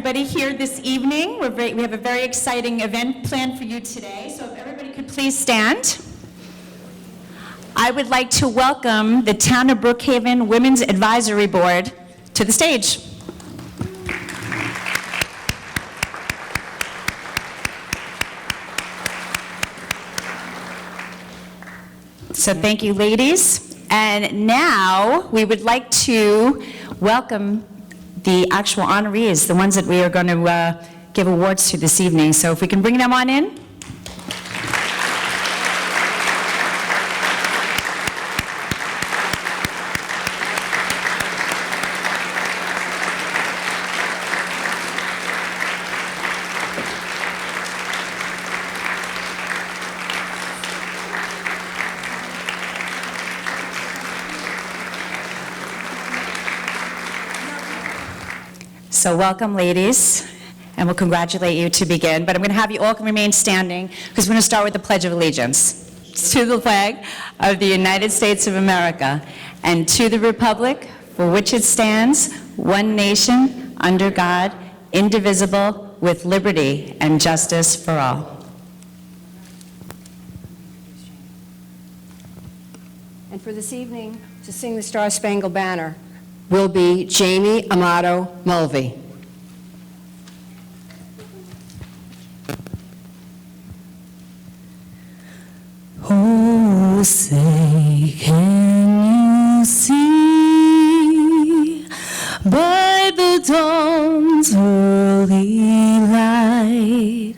everybody here this evening. We have a very exciting event planned for you today, so if everybody could please stand. I would like to welcome the Town of Brookhaven Women's Advisory Board to the stage. So thank you, ladies. And now we would like to welcome the actual honorees, the ones that we are going to give awards to this evening. So if we can bring them on in. So welcome, ladies, and we'll congratulate you to begin. But I'm going to have you all remain standing because we're going to start with the Pledge of Allegiance. To the flag of the United States of America and to the republic for which it stands, one nation, under God, indivisible, with liberty and justice for all. And for this evening, to sing the Star Spangled Banner will be Jamie Amato Mulvey. Oh, say, can you see by the dawn's early light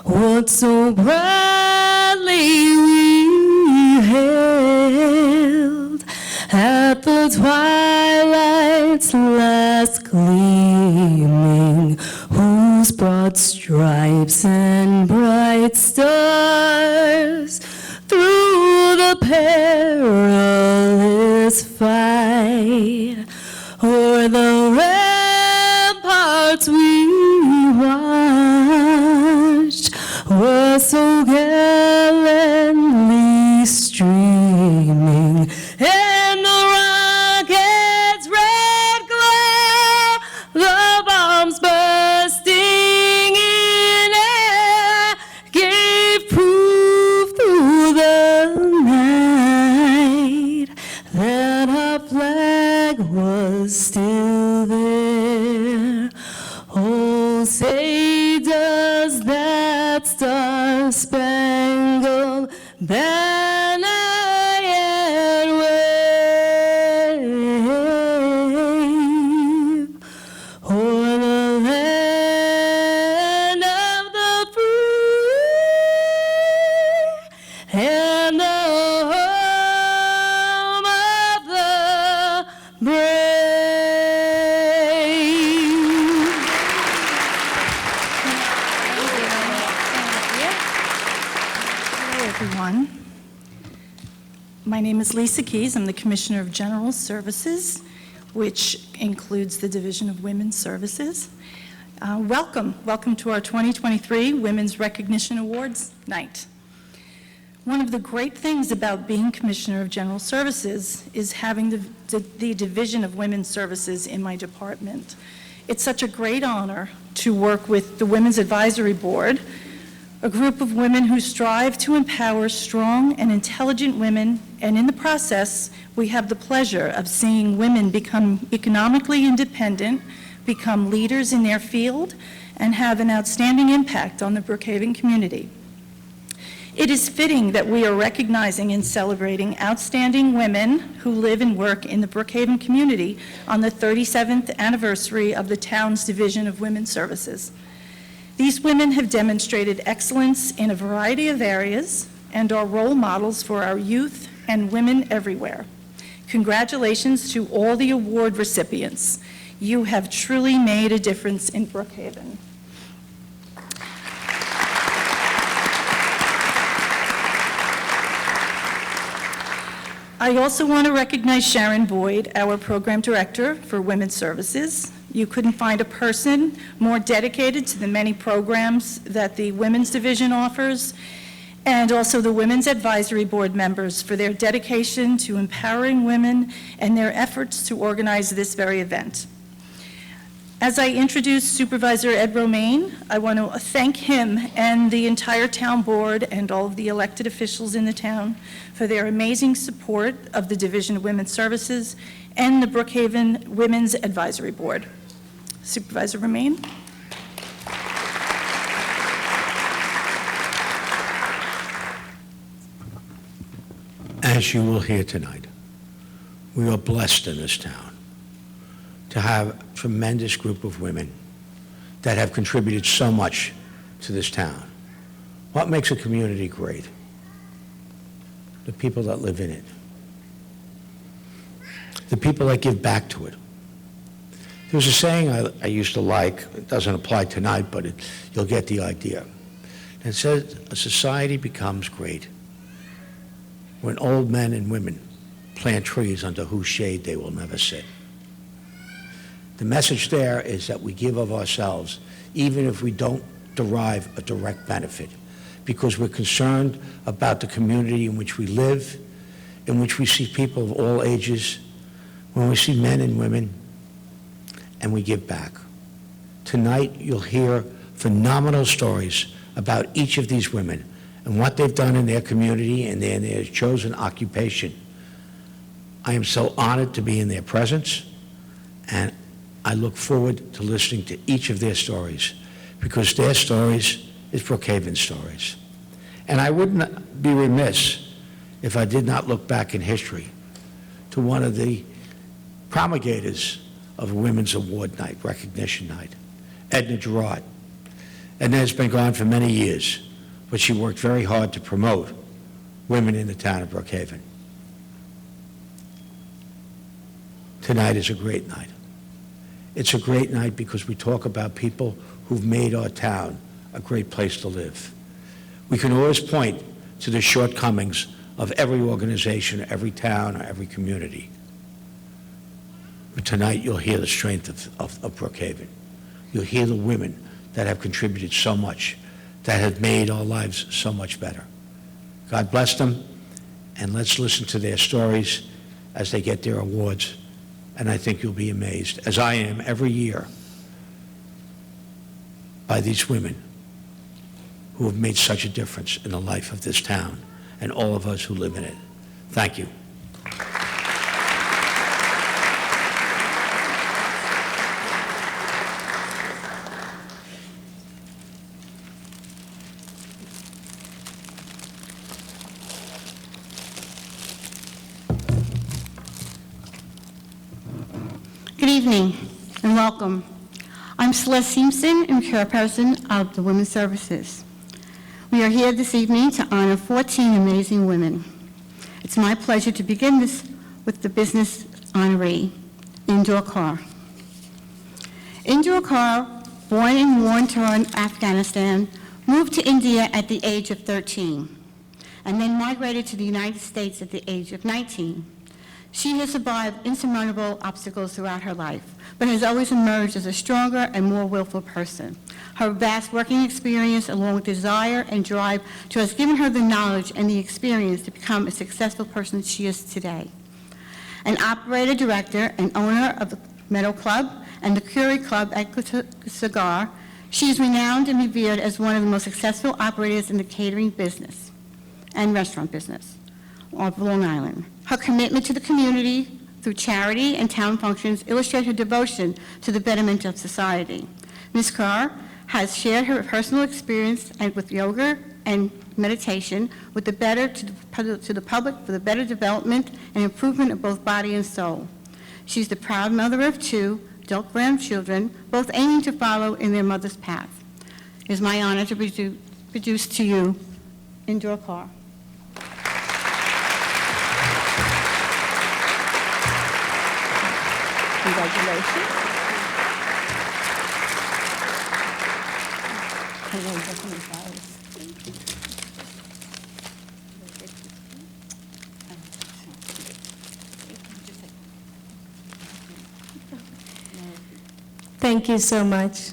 what so brightly we hailed at the twilight's last gleaming, whose broad stripes and bright stars through the perilous fight o'er the ramparts we watched were so gallantly streaming, and the rockets' red glare, the bombs bursting in air, gave proof through the night that our flag was still there. Oh, say does that star-spangled banner yet wave o'er the land of the free and the home of the brave. Hello, everyone. My name is Lisa Keys. I'm the Commissioner of General Services, which includes the Division of Women's Services. Welcome to our 2023 Women's Recognition Awards Night. One of the great things about being Commissioner of General Services is having the Division of Women's Services in my department. It's such a great honor to work with the Women's Advisory Board, a group of women who strive to empower strong and intelligent women, and in the process, we have the pleasure of seeing women become economically independent, become leaders in their field, and have an outstanding impact on the Brookhaven community. It is fitting that we are recognizing and celebrating outstanding women who live and work in the Brookhaven community on the 37th anniversary of the town's Division of Women's Services. These women have demonstrated excellence in a variety of areas and are role models for our youth and women everywhere. Congratulations to all the award recipients. You have truly made a difference in Brookhaven. I also want to recognize Sharon Boyd, our Program Director for Women's Services. You couldn't find a person more dedicated to the many programs that the Women's Division offers, and also the Women's Advisory Board members for their dedication to empowering women and their efforts to organize this very event. As I introduce Supervisor Ed Romaine, I want to thank him and the entire town board and all of the elected officials in the town for their amazing support of the Division of Women's Services and the Brookhaven Women's Advisory Board. Supervisor Romaine. As you will hear tonight, we are blessed in this town to have a tremendous group of women that have contributed so much to this town. What makes a community great? The people that live in it. The people that give back to it. There was a saying I used to like, it doesn't apply tonight, but you'll get the idea. It says, a society becomes great when old men and women plant trees under whose shade they will never sit. The message there is that we give of ourselves, even if we don't derive a direct benefit, because we're concerned about the community in which we live, in which we see people of all ages, when we see men and women, and we give back. Tonight, you'll hear phenomenal stories about each of these women and what they've done in their community and in their chosen occupation. I am so honored to be in their presence, and I look forward to listening to each of their stories, because their stories is Brookhaven's stories. And I wouldn't be remiss if I did not look back in history to one of the promulgators of Women's Award Night, Recognition Night, Edna Gerard. Edna has been gone for many years, but she worked very hard to promote women in the town of Brookhaven. Tonight is a great night. It's a great night because we talk about people who've made our town a great place to live. We can always point to the shortcomings of every organization, every town, or every community. But tonight you'll hear the strength of Brookhaven. You'll hear the women that have contributed so much, that have made our lives so much better. God bless them, and let's listen to their stories as they get their awards. And I think you'll be amazed, as I am every year, by these women who have made such a difference in the life of this town and all of us who live in it. Thank you. Good evening and welcome. I'm Celeste Simpson, and chairperson of the Women's Services. We are here this evening to honor 14 amazing women. It's my pleasure to begin this with the business honoree, Indoor Kaur. Indoor Kaur, born in war-torn Afghanistan, moved to India at the age of 13, and then migrated to the United States at the age of 19. She has survived insurmountable obstacles throughout her life, but has always emerged as a stronger and more willful person. Her vast working experience, along with desire and drive, has given her the knowledge and the experience to become a successful person she is today. An operator, director, and owner of the Meadow Club and the Curie Club at Cigar, she is renowned and revered as one of the most successful operators in the catering business and restaurant business of Long Island. Her commitment to the community through charity and town functions illustrate her devotion to the betterment of society. Ms. Kaur has shared her personal experience with yoga and meditation with the to the public for the better development and improvement of both body and soul. She's the proud mother of 2 adult grandchildren, both aiming to follow in their mother's path. It is my honor to produce to you Indoor Kaur. Congratulations. Thank you so much.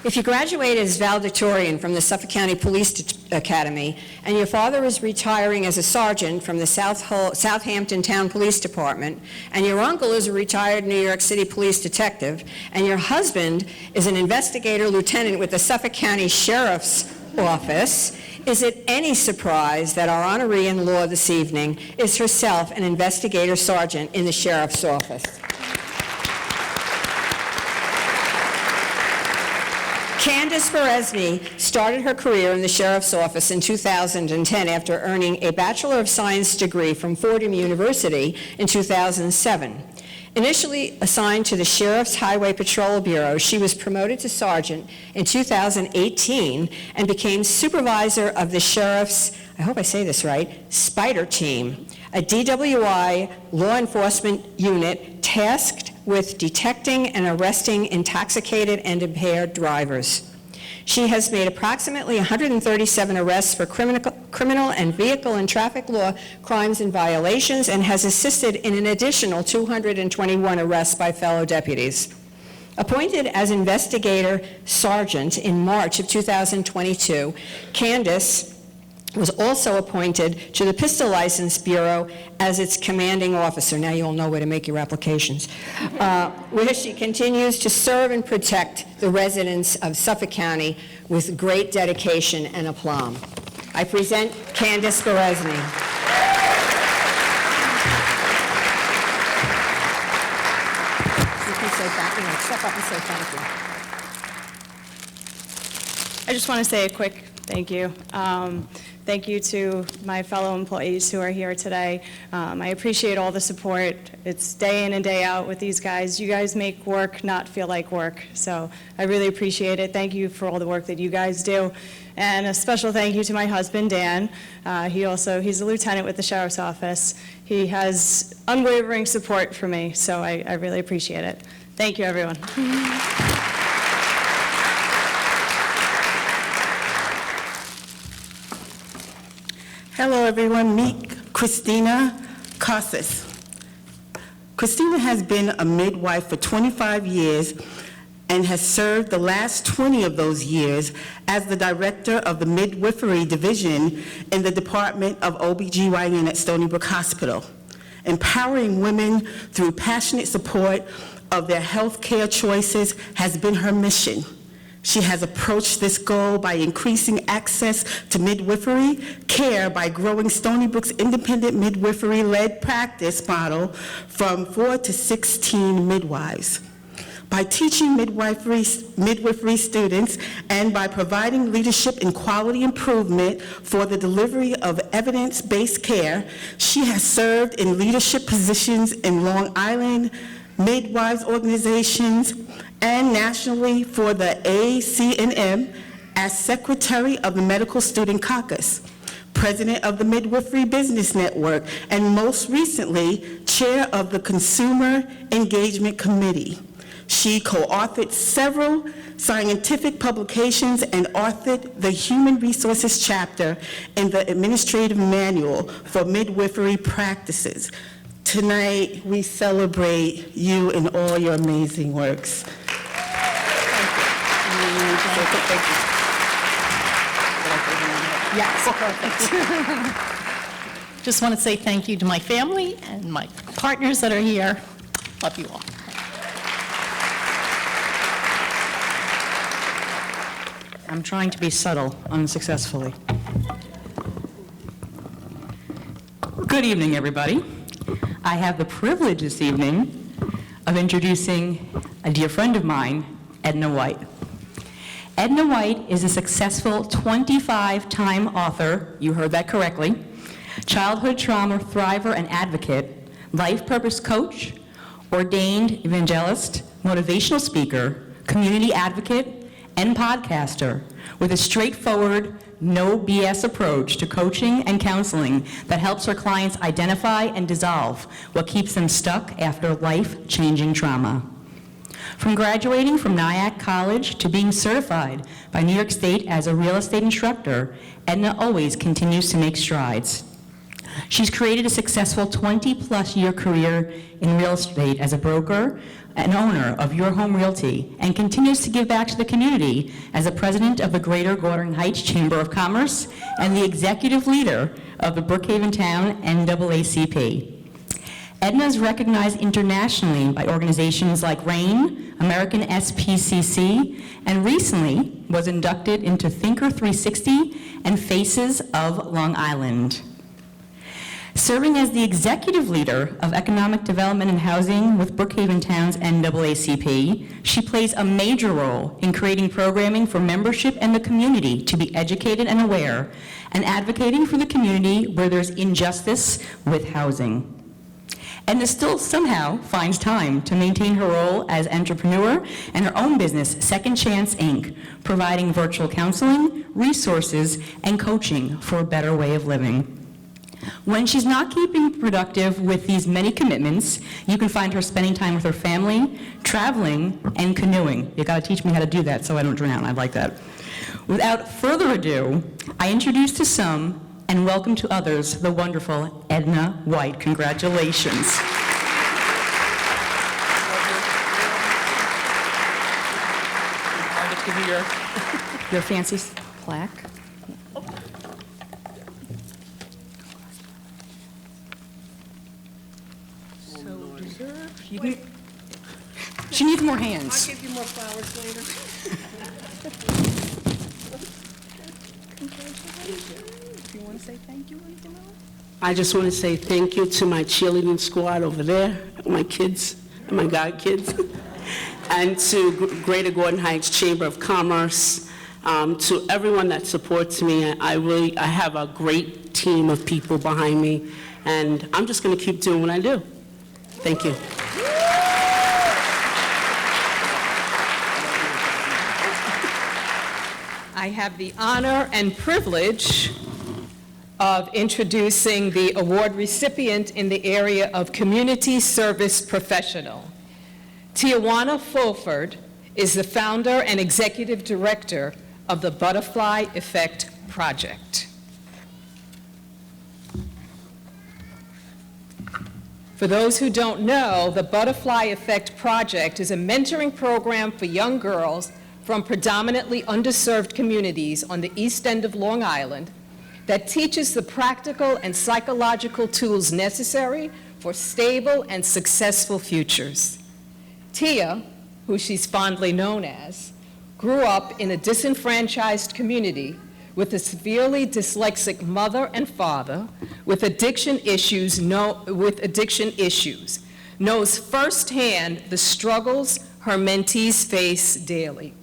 If you graduated as valedictorian from the Suffolk County Police Academy, and your father is retiring as a sergeant from the Southampton Town Police Department, and your uncle is a retired New York City police detective, and your husband is an investigator lieutenant with the Suffolk County Sheriff's Office, is it any surprise that our honoree in law this evening is herself an investigator sergeant in the Sheriff's Office? Candace Beresny started her career in the Sheriff's Office in 2010 after earning a Bachelor of Science degree from Fordham University in 2007. Initially assigned to the Sheriff's Highway Patrol Bureau, she was promoted to sergeant in 2018 and became supervisor of the Sheriff's, I hope I say this right, Spider Team, a DWI law enforcement unit tasked with detecting and arresting intoxicated and impaired drivers. She has made approximately 137 arrests for criminal and vehicle and traffic law crimes and violations, and has assisted in an additional 221 arrests by fellow deputies. Appointed as investigator sergeant in March of 2022, Candace was also appointed to the Pistol License Bureau as its commanding officer. Now you all know where to make your applications. Where she continues to serve and protect the residents of Suffolk County with great dedication and aplomb. I present Candace Beresny. You can say back, step up and say thank you. I just want to say a quick thank you. Thank you to my fellow employees who are here today. I appreciate all the support. It's day in and day out with these guys. You guys make work not feel like work, so I really appreciate it. Thank you for all the work that you guys do. And a special thank you to my husband, Dan. He's a lieutenant with the Sheriff's Office. He has unwavering support for me, so I really appreciate it. Thank you, everyone. Hello, everyone. Meet Christina Casas. Christina has been a midwife for 25 years and has served the last 20 of those years as the director of the midwifery division in the Department of OBGYN at Stony Brook Hospital. Empowering women through passionate support of their health care choices has been her mission. She has approached this goal by increasing access to midwifery care by growing Stony Brook's independent midwifery-led practice model from 4 to 16 midwives. By teaching midwifery students and by providing leadership in quality improvement for the delivery of evidence-based care, she has served in leadership positions in Long Island midwives organizations and nationally for the ACNM as Secretary of the Medical Student Caucus, President of the Midwifery Business Network, and most recently, Chair of the Consumer Engagement Committee. She co-authored several scientific publications and authored the Human Resources chapter in the Administrative Manual for Midwifery Practices. Tonight, we celebrate you and all your amazing works. Yes, perfect. Just want to say thank you to my family and my partners that are here. Love you all. I'm trying to be subtle, unsuccessfully. Good evening, everybody. I have the privilege this evening of introducing a dear friend of mine, Edna White. Edna White is a successful 25-time author, you heard that correctly, childhood trauma thriver and advocate, life purpose coach, ordained evangelist, motivational speaker, community advocate, and podcaster with a straightforward, no BS approach to coaching and counseling that helps her clients identify and dissolve what keeps them stuck after life-changing trauma. From graduating from Nyack College to being certified by New York State as a real estate instructor, Edna always continues to make strides. She's created a successful 20-plus year career in real estate as a broker and owner of Your Home Realty, and continues to give back to the community as the president of the Greater Gordon Heights Chamber of Commerce and the executive leader of the Brookhaven Town NAACP. Edna is recognized internationally by organizations like RAIN, American SPCC, and recently was inducted into Thinker 360 and Faces of Long Island. Serving as the executive leader of economic development and housing with Brookhaven Town's NAACP, she plays a major role in creating programming for membership and the community to be educated and aware, and advocating for the community where there's injustice with housing. Edna still somehow finds time to maintain her role as entrepreneur and her own business, Second Chance, Inc., providing virtual counseling, resources, and coaching for a better way of living. When she's not keeping productive with these many commitments, you can find her spending time with her family, traveling, and canoeing. You gotta teach me how to do that so I don't drown, I like that. Without further ado, I introduce to some and welcome to others the wonderful Edna White. Congratulations. Give me your fancy plaque. She needs more hands. I'll give you more flowers later. Do you want to say thank you or anything else? I just want to say thank you to my cheerleading squad over there, my kids, my god kids, and to Greater Gordon Heights Chamber of Commerce, to everyone that supports me. I have a great team of people behind me, and I'm just going to keep doing what I do. Thank you. I have the honor and privilege of introducing the award recipient in the area of community service professional. Tijuana Fulford is the founder and executive director of the Butterfly Effect Project. For those who don't know, the Butterfly Effect Project is a mentoring program for young girls from predominantly underserved communities on the East End of Long Island that teaches the practical and psychological tools necessary for stable and successful futures. Tia, who she's fondly known as, grew up in a disenfranchised community with a severely dyslexic mother and father with addiction issues, knows firsthand the struggles her mentees face daily.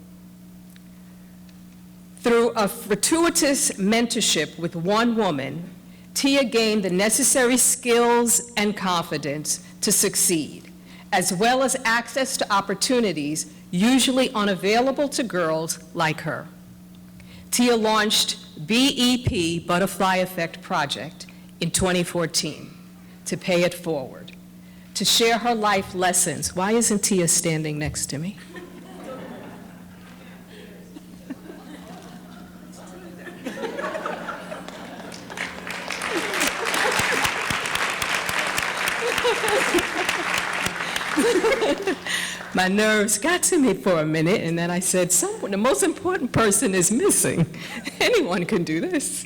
Through a fortuitous mentorship with one woman, Tia gained the necessary skills and confidence to succeed, as well as access to opportunities usually unavailable to girls like her. Tia launched BEP, Butterfly Effect Project, in 2014 to pay it forward, to share her life lessons. Why isn't Tia standing next to me? My nerves got to me for a minute, and then I said, the most important person is missing. Anyone can do this.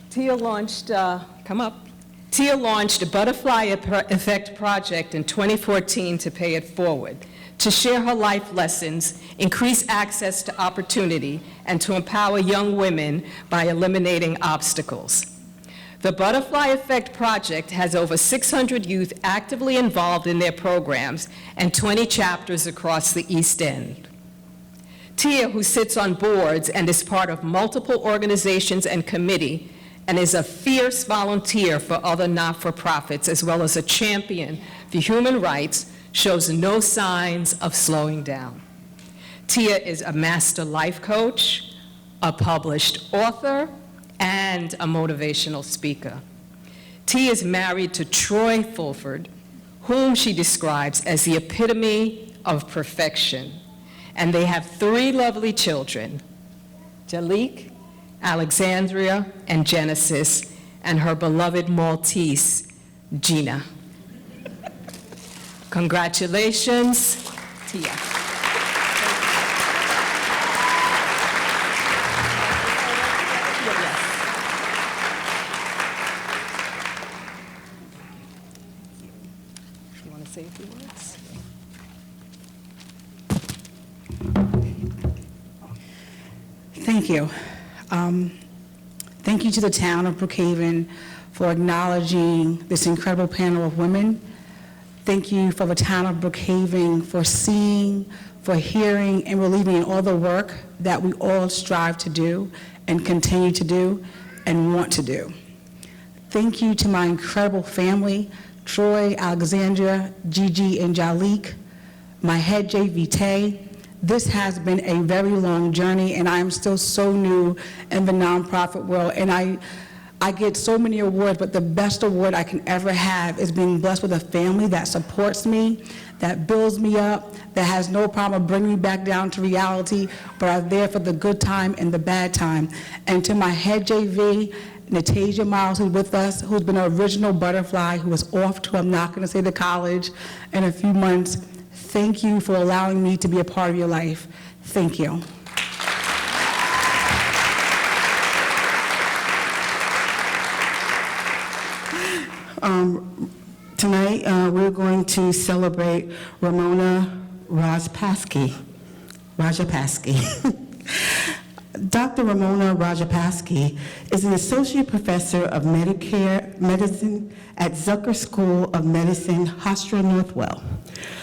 Tia launched, Tia launched a Butterfly Effect Project in 2014 to pay it forward, to share her life lessons, increase access to opportunity, and to empower young women by eliminating obstacles. The Butterfly Effect Project has over 600 youth actively involved in their programs and 20 chapters across the East End. Tia, who sits on boards and is part of multiple organizations and committee, and is a fierce volunteer for other not-for-profits, as well as a champion for human rights, shows no signs of slowing down. Tia is a master life coach, a published author, and a motivational speaker. Tia is married to Troy Fulford, whom she describes as the epitome of perfection. And they have 3 lovely children, Jalik, Alexandria, and Genesis, and her beloved Maltese, Gina. Congratulations, Tia. You want to say a few words? Thank you. Thank you to the town of Brookhaven for acknowledging this incredible panel of women. Thank you for the town of Brookhaven for seeing, for hearing, and believing in all the work that we all strive to do and continue to do and want to do. Thank you to my incredible family, Troy, Alexandria, Gigi, and Jalik, my head, Jay Vitae. This has been a very long journey, and I am still so new in the nonprofit world, and I get so many awards, but the best award I can ever have is being blessed with a family that supports me, that builds me up, that has no problem bringing me back down to reality, but are there for the good time and the bad time. And to my head JV, Natasia Miles, who's with us, who's been an original butterfly, who is off to, I'm not gonna say the college, in a few months. Thank you for allowing me to be a part of your life. Thank you. Tonight, we're going to celebrate Ramona Rajapasky. Dr. Ramona Rajapasky is an associate professor of medicine at Zucker School of Medicine, Hofstra Northwell.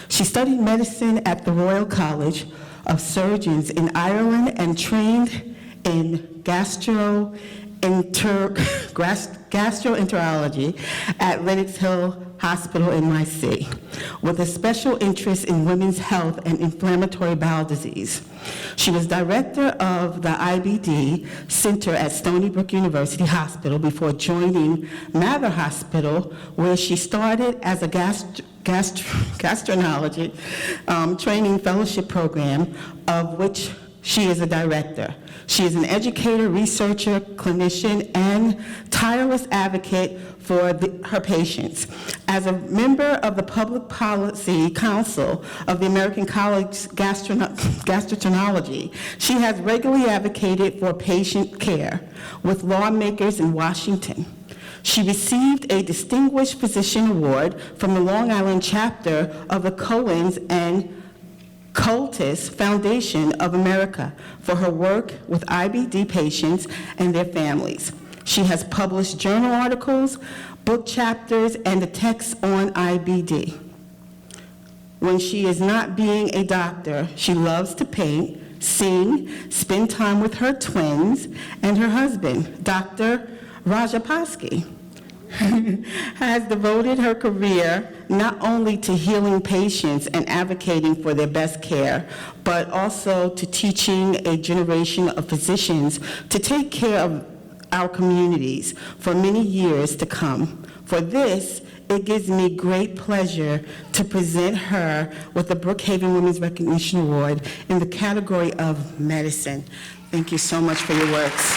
She studied medicine at the Royal College of Surgeons in Ireland and trained in gastroenterology at Lenox Hill Hospital, NYC, with a special interest in women's health and inflammatory bowel disease. She was director of the IBD Center at Stony Brook University Hospital before joining Mather Hospital, where she started as a gastroenterology training fellowship program, of which she is a director. She is an educator, researcher, clinician, and tireless advocate for her patients. As a member of the Public Policy Council of the American College of Gastroenterology, she has regularly advocated for patient care with lawmakers in Washington. She received a Distinguished Physician Award from the Long Island chapter of the Cohen's and Cultus Foundation of America for her work with IBD patients and their families. She has published journal articles, book chapters, and a text on IBD. When she is not being a doctor, she loves to paint, sing, spend time with her twins, and her husband, Dr. Rajapasky, has devoted her career not only to healing patients and advocating for their best care, but also to teaching a generation of physicians to take care of our communities for many years to come. For this, it gives me great pleasure to present her with the Brookhaven Women's Recognition Award in the category of medicine. Thank you so much for your works.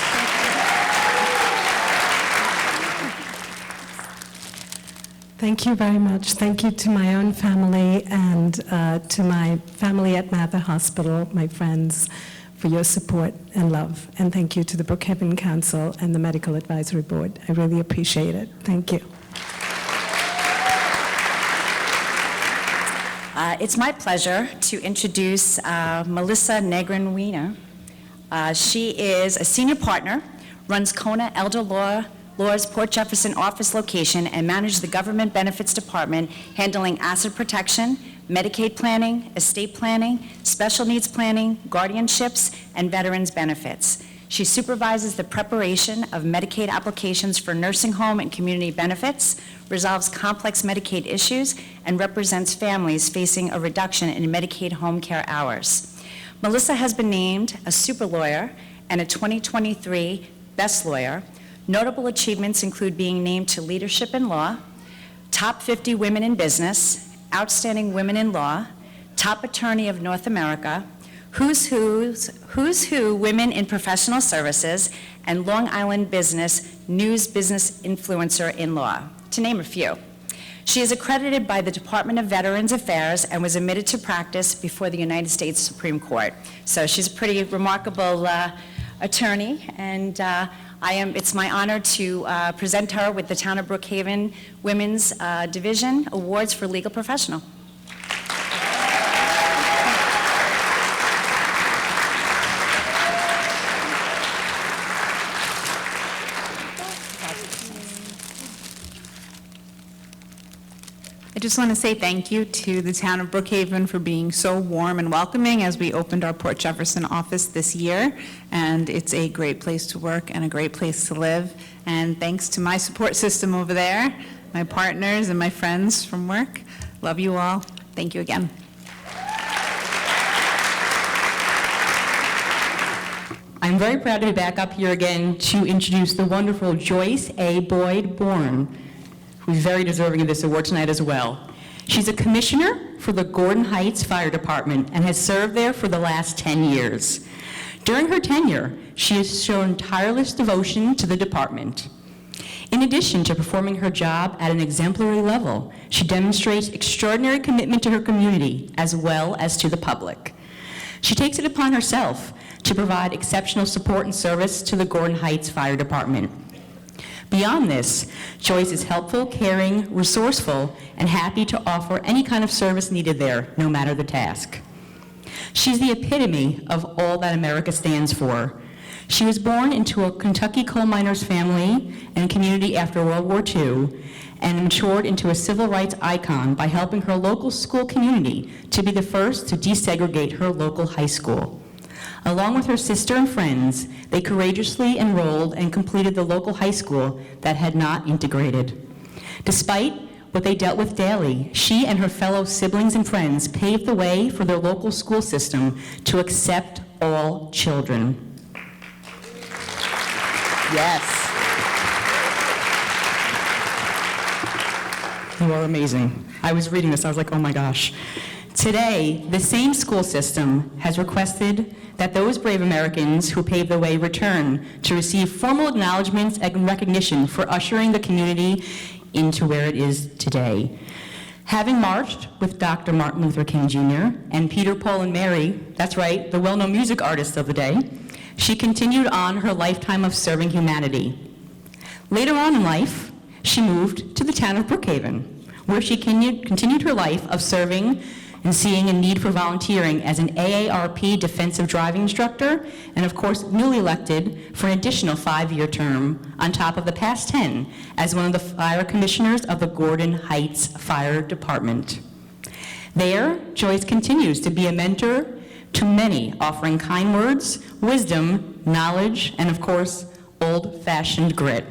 Thank you very much. Thank you to my own family and to my family at Mather Hospital, my friends, for your support and love. And thank you to the Brookhaven Council and the Medical Advisory Board. I really appreciate it. Thank you. It's my pleasure to introduce Melissa Negrin-Wiener. She is a senior partner, runs Kona Elder Law's Port Jefferson office location, and manages the Government Benefits Department, handling asset protection, Medicaid planning, estate planning, special needs planning, guardianships, and veterans benefits. She supervises the preparation of Medicaid applications for nursing home and community benefits, resolves complex Medicaid issues, and represents families facing a reduction in Medicaid home care hours. Melissa has been named a super lawyer and a 2023 Best Lawyer. Notable achievements include being named to Leadership in Law, Top 50 Women in Business, Outstanding Women in Law, Top Attorney of North America, Who's Who Women in Professional Services, and Long Island Business News Business Influencer in Law, to name a few. She is accredited by the Department of Veterans Affairs and was admitted to practice before the United States Supreme Court. So she's a pretty remarkable attorney, and it's my honor to present her with the Town of Brookhaven Women's Division Awards for Legal Professional. I just want to say thank you to the town of Brookhaven for being so warm and welcoming as we opened our Port Jefferson office this year. And it's a great place to work and a great place to live. And thanks to my support system over there, my partners and my friends from work. Love you all. Thank you again. I'm very proud to be back up here again to introduce the wonderful Joyce A. Boyd-Bourne, who's very deserving of this award tonight as well. She's a commissioner for the Gordon Heights Fire Department and has served there for the last 10 years. During her tenure, she has shown tireless devotion to the department. In addition to performing her job at an exemplary level, she demonstrates extraordinary commitment to her community as well as to the public. She takes it upon herself to provide exceptional support and service to the Gordon Heights Fire Department. Beyond this, Joyce is helpful, caring, resourceful, and happy to offer any kind of service needed there, no matter the task. She's the epitome of all that America stands for. She was born into a Kentucky coal miners family and community after World War II, and matured into a civil rights icon by helping her local school community to be the first to desegregate her local high school. Along with her sister and friends, they courageously enrolled and completed the local high school that had not integrated. Despite what they dealt with daily, she and her fellow siblings and friends paved the way for their local school system to accept all children. Yes. You are amazing. I was reading this, I was like, oh my gosh. Today, the same school system has requested that those brave Americans who paved the way return to receive formal acknowledgments and recognition for ushering the community into where it is today. Having marched with Dr. Martin Luther King Jr. and Peter, Paul, and Mary, that's right, the well-known music artists of the day, she continued on her lifetime of serving humanity. Later on in life, she moved to the town of Brookhaven, where she continued her life of serving and seeing a need for volunteering as an AARP defensive driving instructor, and of course, newly elected for an additional 5-year term on top of the past 10 as one of the fire commissioners of the Gordon Heights Fire Department. There, Joyce continues to be a mentor to many, offering kind words, wisdom, knowledge, and of course, old-fashioned grit.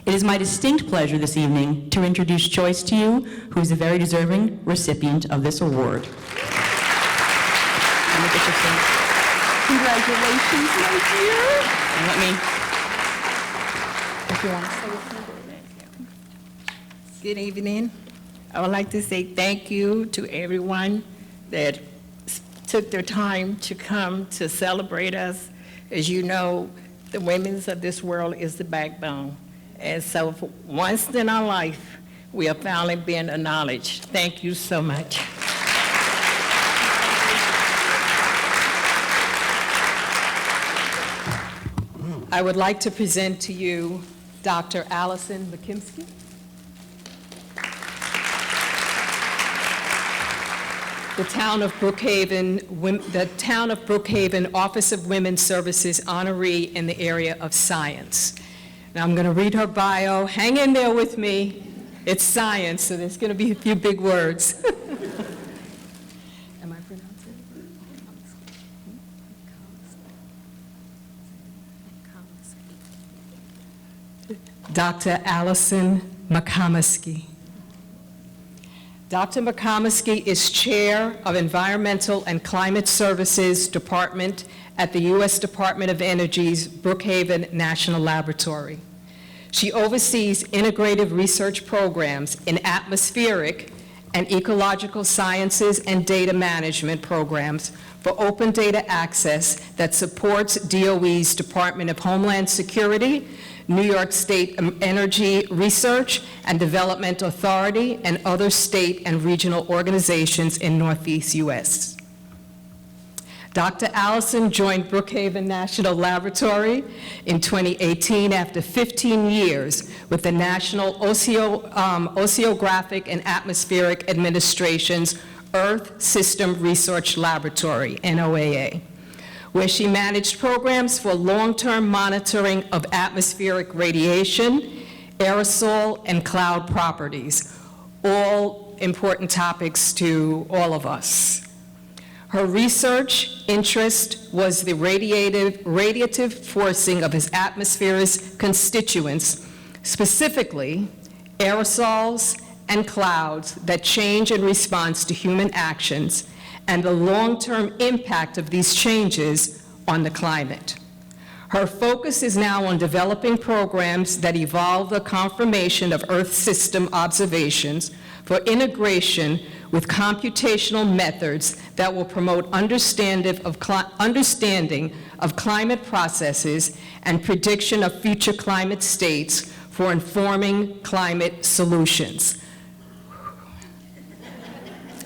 It is my distinct pleasure this evening to introduce Joyce to you, who is a very deserving recipient of this award. Congratulations, my dear. And let me, If you want to say something. Good evening. I would like to say thank you to everyone that took their time to come to celebrate us. As you know, the women's of this world is the backbone. And so for once in our life, we are finally being acknowledged. Thank you so much. I would like to present to you Dr. Allison McKimsky. The Town of Brookhaven Office of Women's Services honoree in the area of science. Now, I'm going to read her bio. Hang in there with me. It's science, so there's going to be a few big words. Am I pronouncing it? Dr. Allison McKimsky. Dr. McKimsky is Chair of Environmental and Climate Services Department at the U.S. Department of Energy's Brookhaven National Laboratory. She oversees integrative research programs in atmospheric and ecological sciences and data management programs for open data access that supports DOE's Department of Homeland Security, New York State Energy Research and Development Authority, and other state and regional organizations in Northeast U.S. Dr. Allison joined Brookhaven National Laboratory in 2018 after 15 years with the National Oceanographic and Atmospheric Administration's Earth System Research Laboratory, NOAA, where she managed programs for long-term monitoring of atmospheric radiation, aerosol, and cloud properties, all important topics to all of us. Her research interest was the radiative forcing of his atmosphere's constituents, specifically aerosols and clouds that change in response to human actions, and the long-term impact of these changes on the climate. Her focus is now on developing programs that evolve the confirmation of Earth system observations for integration with computational methods that will promote understanding of climate processes and prediction of future climate states for informing climate solutions.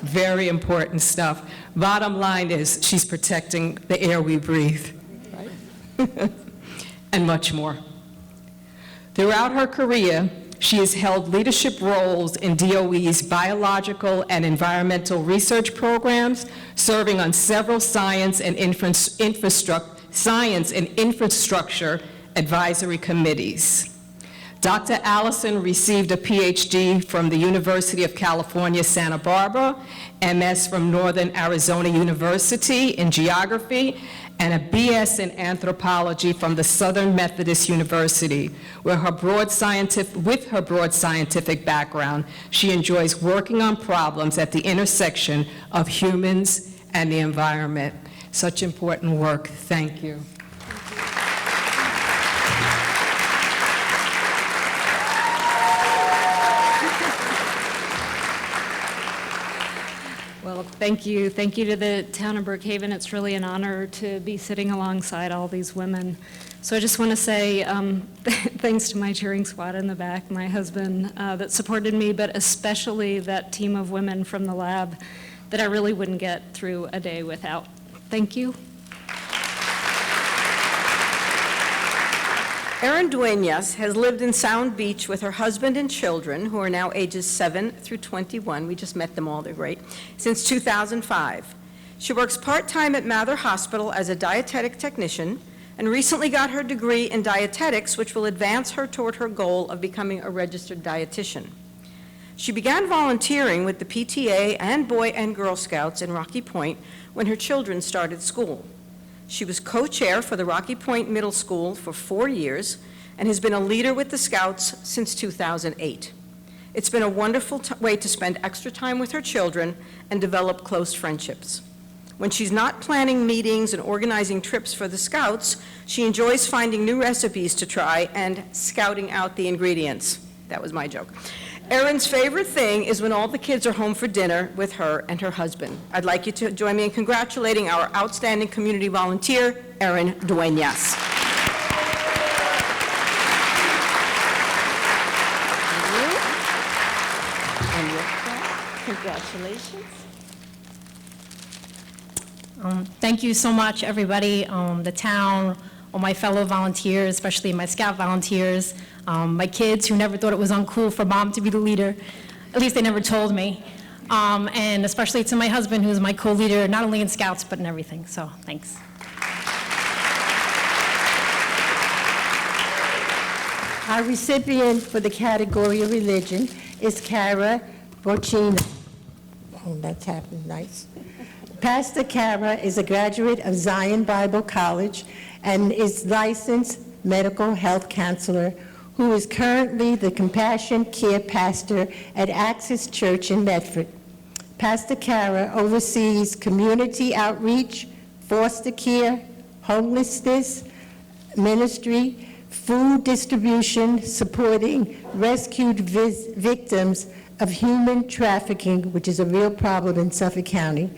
Very important stuff. Bottom line is she's protecting the air we breathe, right? And much more. Throughout her career, she has held leadership roles in DOE's biological and environmental research programs, serving on several science and infrastructure advisory committees. Dr. Allison received a PhD from the University of California, Santa Barbara, MS from Northern Arizona University in geography, and a BS in anthropology from the Southern Methodist University, with her broad scientific background, she enjoys working on problems at the intersection of humans and the environment. Such important work. Thank you. Well, thank you. Thank you to the town of Brookhaven. It's really an honor to be sitting alongside all these women. So I just want to say thanks to my cheering squad in the back, my husband that supported me, but especially that team of women from the lab that I really wouldn't get through a day without. Thank you. Erin Duenas has lived in Sound Beach with her husband and children, who are now ages 7 through 21. We just met them all, they're great, since 2005. She works part-time at Mather Hospital as a dietetic technician and recently got her degree in dietetics, which will advance her toward her goal of becoming a registered dietitian. She began volunteering with the PTA and Boy and Girl Scouts in Rocky Point when her children started school. She was co-chair for the Rocky Point Middle School for 4 years and has been a leader with the Scouts since 2008. It's been a wonderful way to spend extra time with her children and develop close friendships. When she's not planning meetings and organizing trips for the Scouts, she enjoys finding new recipes to try and scouting out the ingredients. That was my joke. Erin's favorite thing is when all the kids are home for dinner with her and her husband. I'd like you to join me in congratulating our outstanding community volunteer, Erin Duenas. And with that, congratulations. Thank you so much, everybody, the town, all my fellow volunteers, especially my Scout volunteers, my kids who never thought it was uncool for mom to be the leader. At least they never told me. And especially to my husband, who's my co-leader, not only in Scouts, but in everything. So, thanks. Our recipient for the category of religion is Cara Borchino. Oh, that's happened, nice. Pastor Cara is a graduate of Zion Bible College and is licensed medical health counselor who is currently the Compassion Care Pastor at Access Church in Medford. Pastor Cara oversees community outreach, foster care, homelessness ministry, food distribution, supporting rescued victims of human trafficking, which is a real problem in Suffolk County,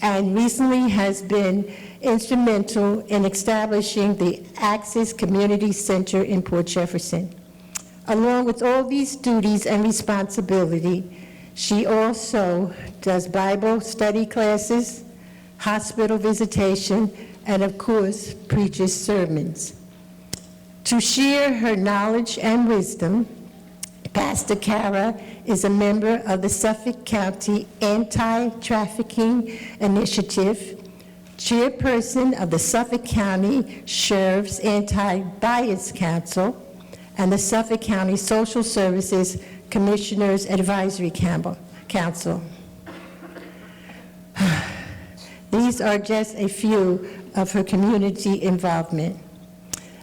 and recently has been instrumental in establishing the Access Community Center in Port Jefferson. Along with all these duties and responsibility, she also does Bible study classes, hospital visitation, and of course, preaches sermons. To share her knowledge and wisdom, Pastor Kara is a member of the Suffolk County Anti-Trafficking Initiative, chairperson of the Suffolk County Sheriff's Anti-Bias Council, and the Suffolk County Social Services Commissioners Advisory Council. These are just a few of her community involvement.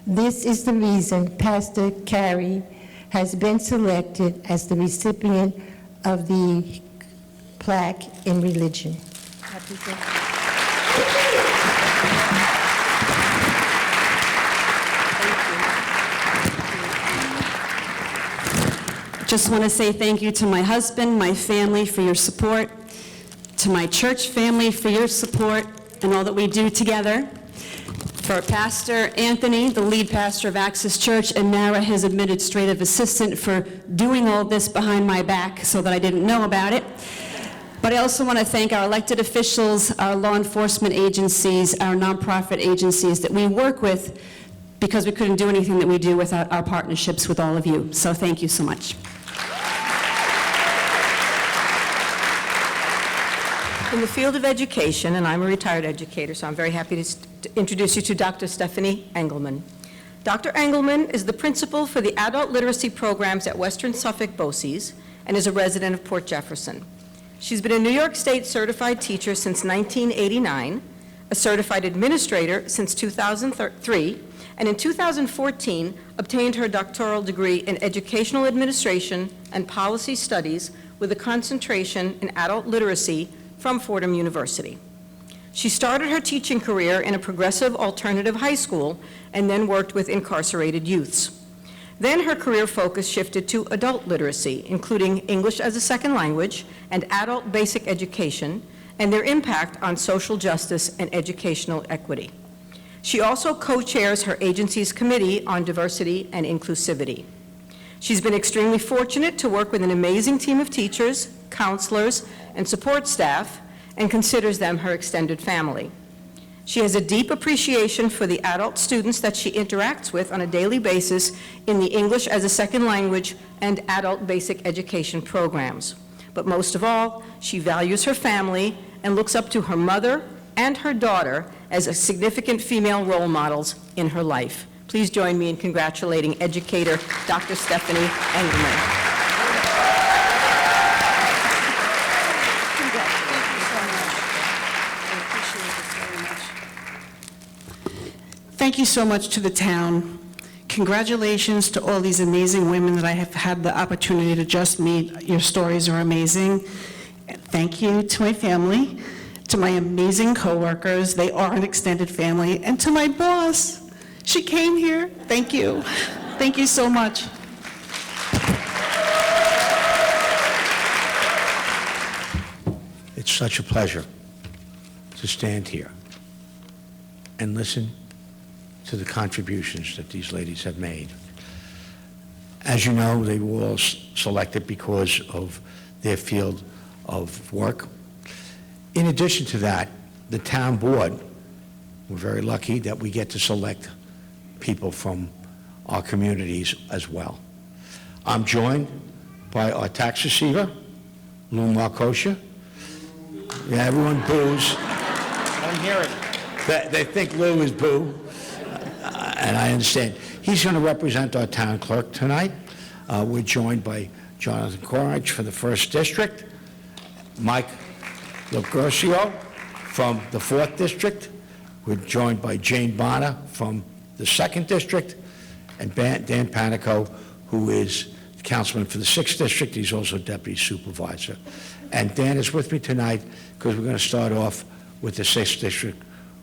This is the reason Pastor Carey has been selected as the recipient of the plaque in religion. Happy Just want to say thank you to my husband, my family for your support, to my church family for your support and all that we do together, for Pastor Anthony, the lead pastor of Access Church, and Nara, his administrative assistant, for doing all this behind my back so that I didn't know about it. But I also want to thank our elected officials, our law enforcement agencies, our nonprofit agencies that we work with, because we couldn't do anything that we do without our partnerships with all of you. So thank you so much. In the field of education, and I'm a retired educator, so I'm very happy to introduce you to Dr. Stephanie Engelman. Dr. Engelman is the principal for the adult literacy programs at Western Suffolk BOCES and is a resident of Port Jefferson. She's been a New York State certified teacher since 1989, a certified administrator since 2003, and in 2014 obtained her doctoral degree in educational administration and policy studies with a concentration in adult literacy from Fordham University. She started her teaching career in a progressive alternative high school and then worked with incarcerated youths. Then her career focus shifted to adult literacy, including English as a second language and adult basic education, and their impact on social justice and educational equity. She also co-chairs her agency's Committee on Diversity and Inclusivity. She's been extremely fortunate to work with an amazing team of teachers, counselors, and support staff, and considers them her extended family. She has a deep appreciation for the adult students that she interacts with on a daily basis in the English as a second language and adult basic education programs. But most of all, she values her family and looks up to her mother and her daughter as significant female role models in her life. Please join me in congratulating educator Dr. Stephanie Engelman. Thank you so much to the town. Congratulations to all these amazing women that I have had the opportunity to just meet. Your stories are amazing. Thank you to my family, to my amazing coworkers. They are an extended family. And to my boss. She came here. Thank you. Thank you so much. It's such a pleasure to stand here and listen to the contributions that these ladies have made. As you know, they were all selected because of their field of work. In addition to that, the town board, we're very lucky that we get to select people from our communities as well. I'm joined by our tax receiver, Lou Marcoscia. Yeah, everyone boos. I don't hear it. They think Lou is boo. And I understand. He's going to represent our town clerk tonight. We're joined by Jonathan Corrich for the 1st District, Mike Logrosio from the 4th District. We're joined by Jane Bonner from the 2nd District, and Dan Panico, who is councilman for the 6th District. He's also deputy supervisor. And Dan is with me tonight because we're going to start off with the 6th District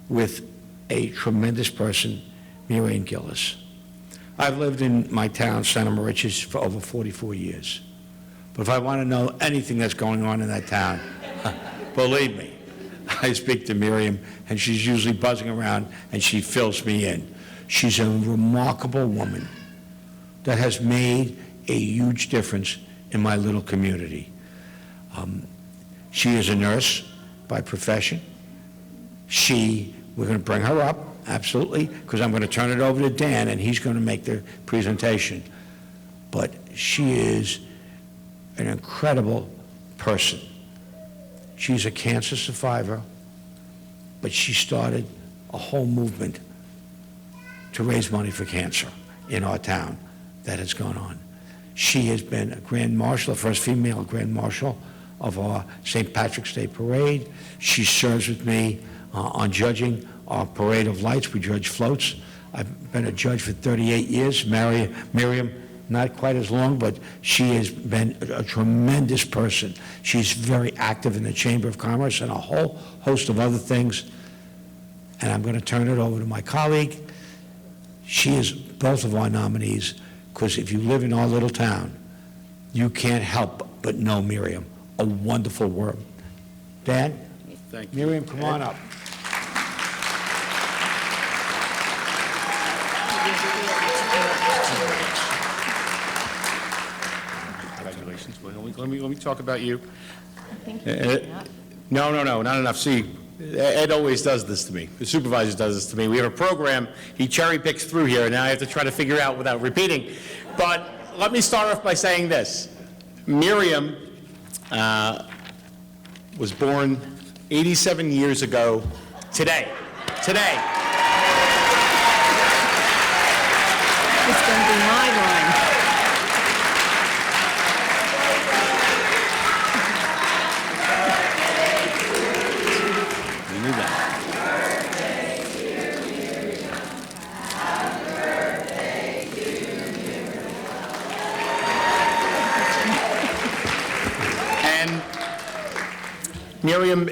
with a tremendous person, Miriam Gillis. I've lived in my town, Santa Mauritius, for over 44 years. But if I want to know anything that's going on in that town, believe me, I speak to Miriam, and she's usually buzzing around, and she fills me in. She's a remarkable woman that has made a huge difference in my little community. She is a nurse by profession. We're going to bring her up, absolutely, because I'm going to turn it over to Dan, and he's going to make the presentation. But she is an incredible person. She's a cancer survivor, but she started a whole movement to raise money for cancer in our town that has gone on. She has been a Grand Marshal, the first female Grand Marshal of our St. Patrick's Day Parade. She serves with me on judging our Parade of Lights. We judge floats. I've been a judge for 38 years. Miriam, not quite as long, but she has been a tremendous person. She's very active in the Chamber of Commerce and a whole host of other things. And I'm going to turn it over to my colleague. She is both of our nominees, because if you live in our little town, you can't help but know Miriam, a wonderful woman. Dan? Thank you. Miriam, come on up. Congratulations. Let me talk about you. Thank you. No, not enough. See, Ed always does this to me. The supervisor does this to me. We have a program, he cherry picks through here, and now I have to try to figure out without repeating. But let me start off by saying this. Miriam was born 87 years ago today. Today. It's going to be my line. You knew that. And Miriam,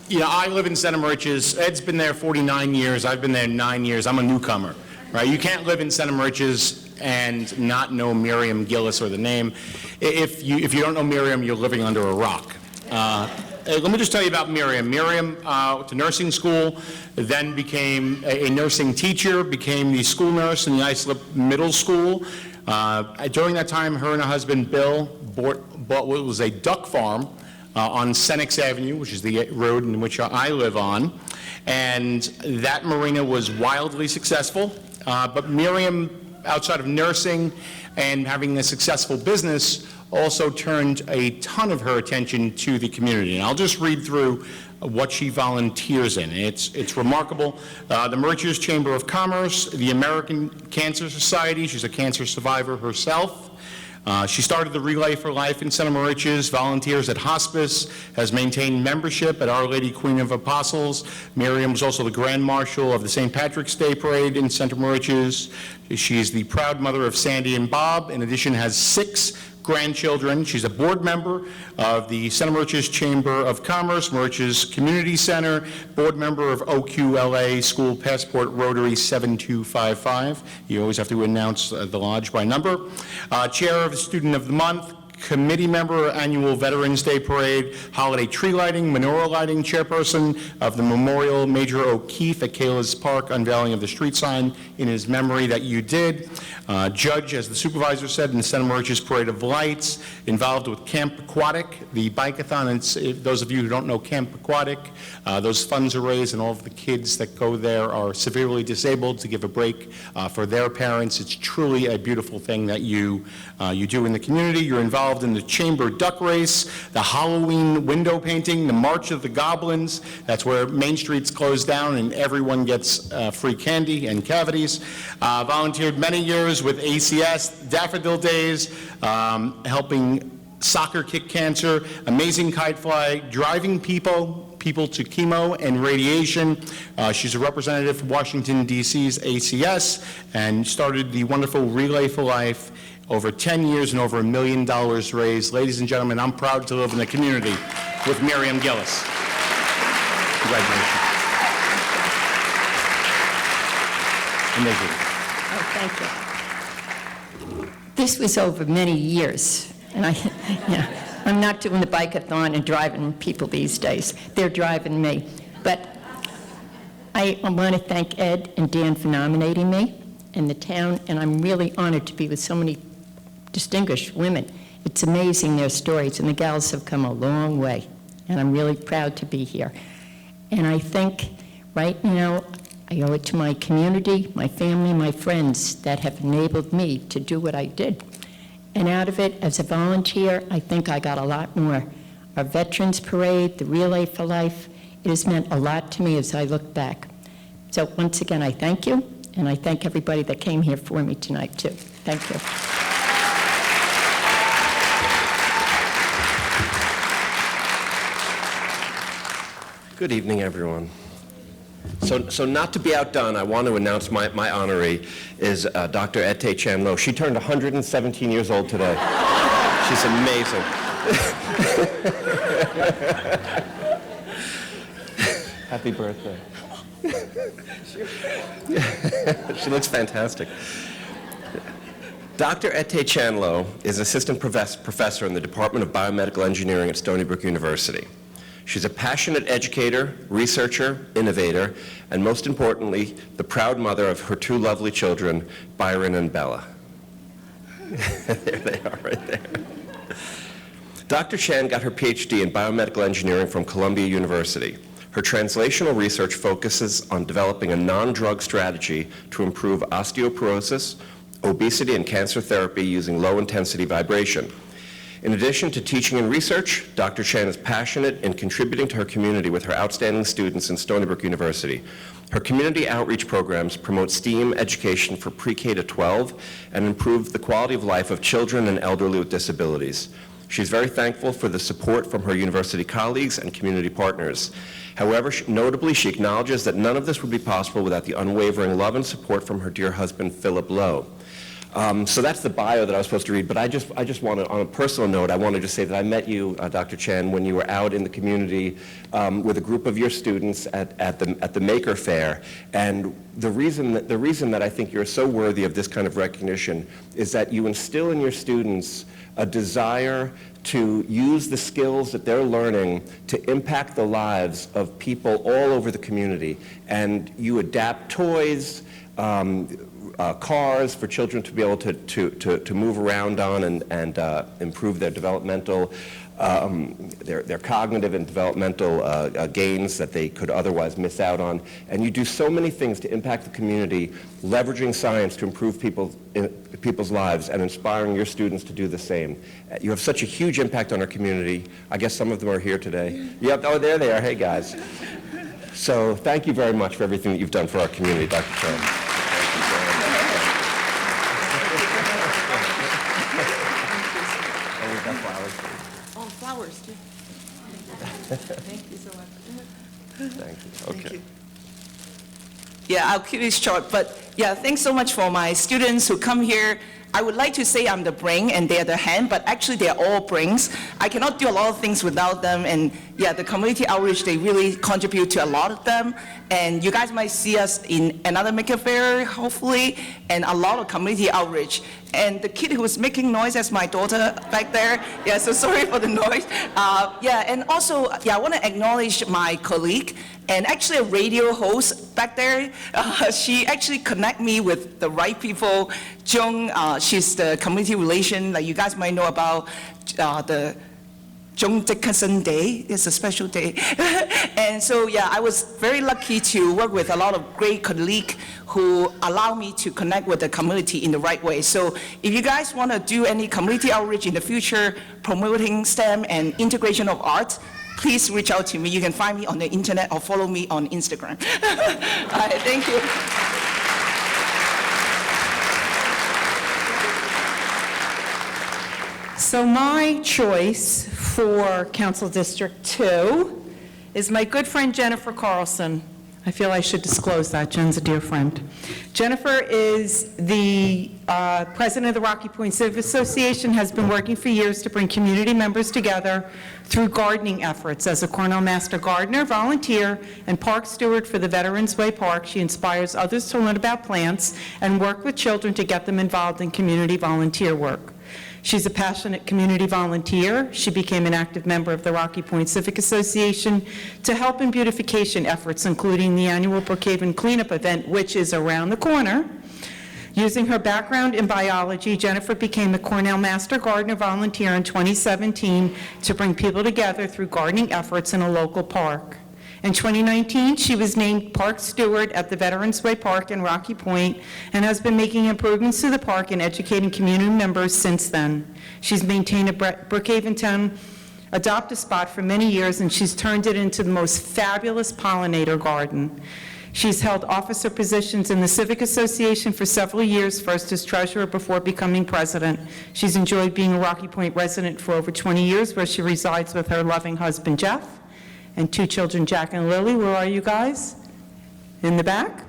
you know, I live in Center Merches. Ed's been there 49 years. I've been there 9 years. I'm a newcomer, right? You can't live in Center Merches and not know Miriam Gillis or the name. If you don't know Miriam, you're living under a rock. Let me just tell you about Miriam. Miriam went to nursing school, then became a nursing teacher, became the school nurse in the Islip Middle School. During that time, her and her husband, Bill, bought what was a duck farm on Senex Avenue, which is the road in which I live on. And that marina was wildly successful. But Miriam, outside of nursing and having a successful business, also turned a ton of her attention to the community. And I'll just read through what she volunteers in. It's remarkable. The Merchants Chamber of Commerce, the American Cancer Society, she's a cancer survivor herself. She started the Relay for Life in Center Moriches, volunteers at hospice, has maintained membership at Our Lady Queen of Apostles. Miriam was also the Grand Marshal of the St. Patrick's Day Parade in Center Moriches. She is the proud mother of Sandy and Bob. In addition, has 6 grandchildren. She's a board member of the Center Moriches Chamber of Commerce, Moriches Community Center, board member of OQLA School Passport Rotary 7255. You always have to announce the lodge by number. Chair of the Student of the Month, committee member, annual Veterans Day Parade, holiday tree lighting, menorah lighting, chairperson of the Memorial Major O'Keefe at Kayla's Park, unveiling of the street sign in his memory that you did. Judge, as the supervisor said, in the Center Moriches Parade of Lights, involved with Camp Aquatic, the bike-a-thon. And those of you who don't know Camp Aquatic, those funds are raised, and all of the kids that go there are severely disabled to give a break for their parents. It's truly a beautiful thing that you do in the community. You're involved in the Chamber Duck Race, the Halloween window painting, the March of the Goblins. That's where Main Street's closed down and everyone gets free candy and cavities. Volunteered many years with ACS, Daffodil Days, helping soccer kick cancer, Amazing Kite Fly, driving people to chemo and radiation. She's a representative for Washington, D.C.'s ACS, and started the wonderful Relay for Life. Over 10 years and over $1 million raised. Ladies and gentlemen, I'm proud to live in the community with Miriam Gillis. Congratulations. Amazing. Oh, thank you. This was over many years, and Yeah, I'm not doing the bike-a-thon and driving people these days. They're driving me. But I want to thank Ed and Dan for nominating me and the town, and I'm really honored to be with so many distinguished women. It's amazing, their stories, and the gals have come a long way, and I'm really proud to be here. And I think right now I owe it to my community, my family, my friends that have enabled me to do what I did. And out of it, as a volunteer, I think I got a lot more. Our Veterans Parade, the Relay for Life, it has meant a lot to me as I look back. So once again, I thank you, and I thank everybody that came here for me tonight, too. Thank you. Good evening, everyone. So not to be outdone, I want to announce my honoree is Dr. Ete Chan-Lo. She turned 117 years old today. She's amazing. Happy birthday. She looks fantastic. Dr. Ete Chan-Lo is assistant professor in the Department of Biomedical Engineering at Stony Brook University. She's a passionate educator, researcher, innovator, and most importantly, the proud mother of her two lovely children, Byron and Bella. There they are right there. Dr. Chan got her PhD in biomedical engineering from Columbia University. Her translational research focuses on developing a non-drug strategy to improve osteoporosis, obesity, and cancer therapy using low-intensity vibration. In addition to teaching and research, Dr. Chan is passionate in contributing to her community with her outstanding students in Stony Brook University. Her community outreach programs promote STEAM education for pre-K to 12 and improve the quality of life of children and elderly with disabilities. She's very thankful for the support from her university colleagues and community partners. However, notably, she acknowledges that none of this would be possible without the unwavering love and support from her dear husband, Philip Lowe. So that's the bio that I was supposed to read, but I just want to, on a personal note, I wanted to say that I met you, Dr. Chan, when you were out in the community with a group of your students at the Maker Fair, and the reason that I think you're so worthy of this kind of recognition is that you instill in your students a desire to use the skills that they're learning to impact the lives of people all over the community, and you adapt toys, cars for children to be able to move around on and improve their developmental, their cognitive and developmental gains that they could otherwise miss out on. And you do so many things to impact the community, leveraging science to improve people's lives and inspiring your students to do the same. You have such a huge impact on our community. I guess some of them are here today. Yep, oh, there they are. Hey, guys. So thank you very much for everything that you've done for our community, Dr. Chan. Flowers, too. Thank you so much. Thank you. Okay. Thank you. Yeah, I'll keep it short, but yeah, thanks so much for my students who come here. I would like to say I'm the brain and they're the hand, but actually they're all brains. I cannot do a lot of things without them, and yeah, the community outreach, they really contribute to a lot of them. And you guys might see us in another Maker Fair, hopefully, and a lot of community outreach. And the kid who's making noise, that's my daughter back there. Yeah, so sorry for the noise. Yeah, and also, yeah, I want to acknowledge my colleague, and actually a radio host back there. She actually connect me with the right people. Jung, she's the community relation, like you guys might know about the Jung Dickinson Day. It's a special day. And so, yeah, I was very lucky to work with a lot of great colleagues who allow me to connect with the community in the right way. So if you guys want to do any community outreach in the future, promoting STEM and integration of art, please reach out to me. You can find me on the internet or follow me on Instagram. All right, thank you. So my choice for Council District 2 is my good friend Jennifer Carlson. I feel I should disclose that. Jen's a dear friend. Jennifer is the president of the Rocky Point Civic Association, has been working for years to bring community members together through gardening efforts. As a Cornell Master Gardener, volunteer, and park steward for the Veterans Way Park, she inspires others to learn about plants and work with children to get them involved in community volunteer work. She's a passionate community volunteer. She became an active member of the Rocky Point Civic Association to help in beautification efforts, including the annual Brookhaven cleanup event, which is around the corner. Using her background in biology, Jennifer became a Cornell Master Gardener volunteer in 2017 to bring people together through gardening efforts in a local park. In 2019, she was named Park Steward at the Veterans Way Park in Rocky Point and has been making improvements to the park and educating community members since then. She's maintained a Brookhaven Town adopt-a-spot for many years, and she's turned it into the most fabulous pollinator garden. She's held officer positions in the Civic Association for several years, first as treasurer before becoming president. She's enjoyed being a Rocky Point resident for over 20 years, where she resides with her loving husband, Jeff, and 2 children, Jack and Lily. Where are you guys? In the back?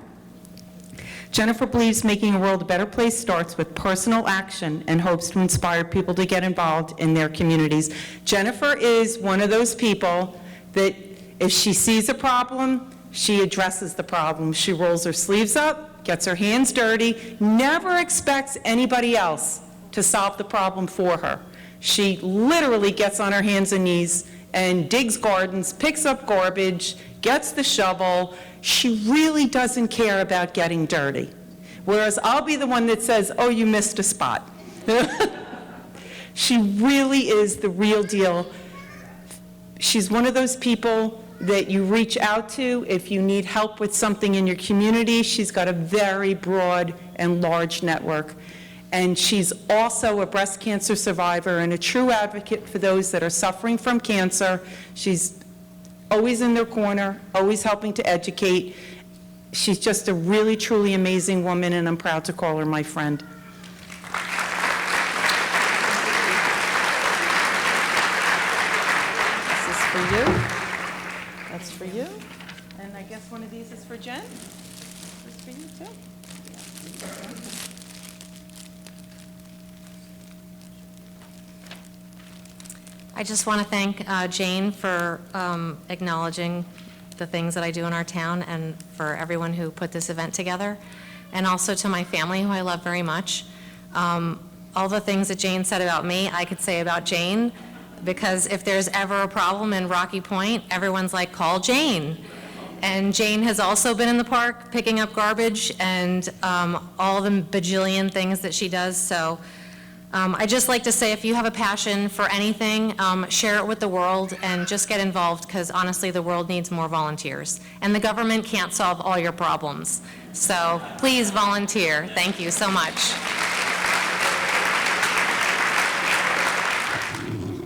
Jennifer believes making a world a better place starts with personal action and hopes to inspire people to get involved in their communities. Jennifer is one of those people that if she sees a problem, she addresses the problem. She rolls her sleeves up, gets her hands dirty, never expects anybody else to solve the problem for her. She literally gets on her hands and knees and digs gardens, picks up garbage, gets the shovel. She really doesn't care about getting dirty. Whereas I'll be the one that says, oh, you missed a spot. She really is the real deal. She's one of those people that you reach out to if you need help with something in your community. She's got a very broad and large network. And she's also a breast cancer survivor and a true advocate for those that are suffering from cancer. She's always in their corner, always helping to educate. She's just a really, truly amazing woman, and I'm proud to call her my friend. This is for you. That's for you. And I guess one of these is for Jen. This is for you, too. I just want to thank Jane for acknowledging the things that I do in our town and for everyone who put this event together, and also to my family, who I love very much. All the things that Jane said about me, I could say about Jane, because if there's ever a problem in Rocky Point, everyone's like, call Jane. And Jane has also been in the park picking up garbage and all the bajillion things that she does, so I just like to say, if you have a passion for anything, share it with the world and just get involved, because honestly, the world needs more volunteers. And the government can't solve all your problems. So please volunteer. Thank you so much.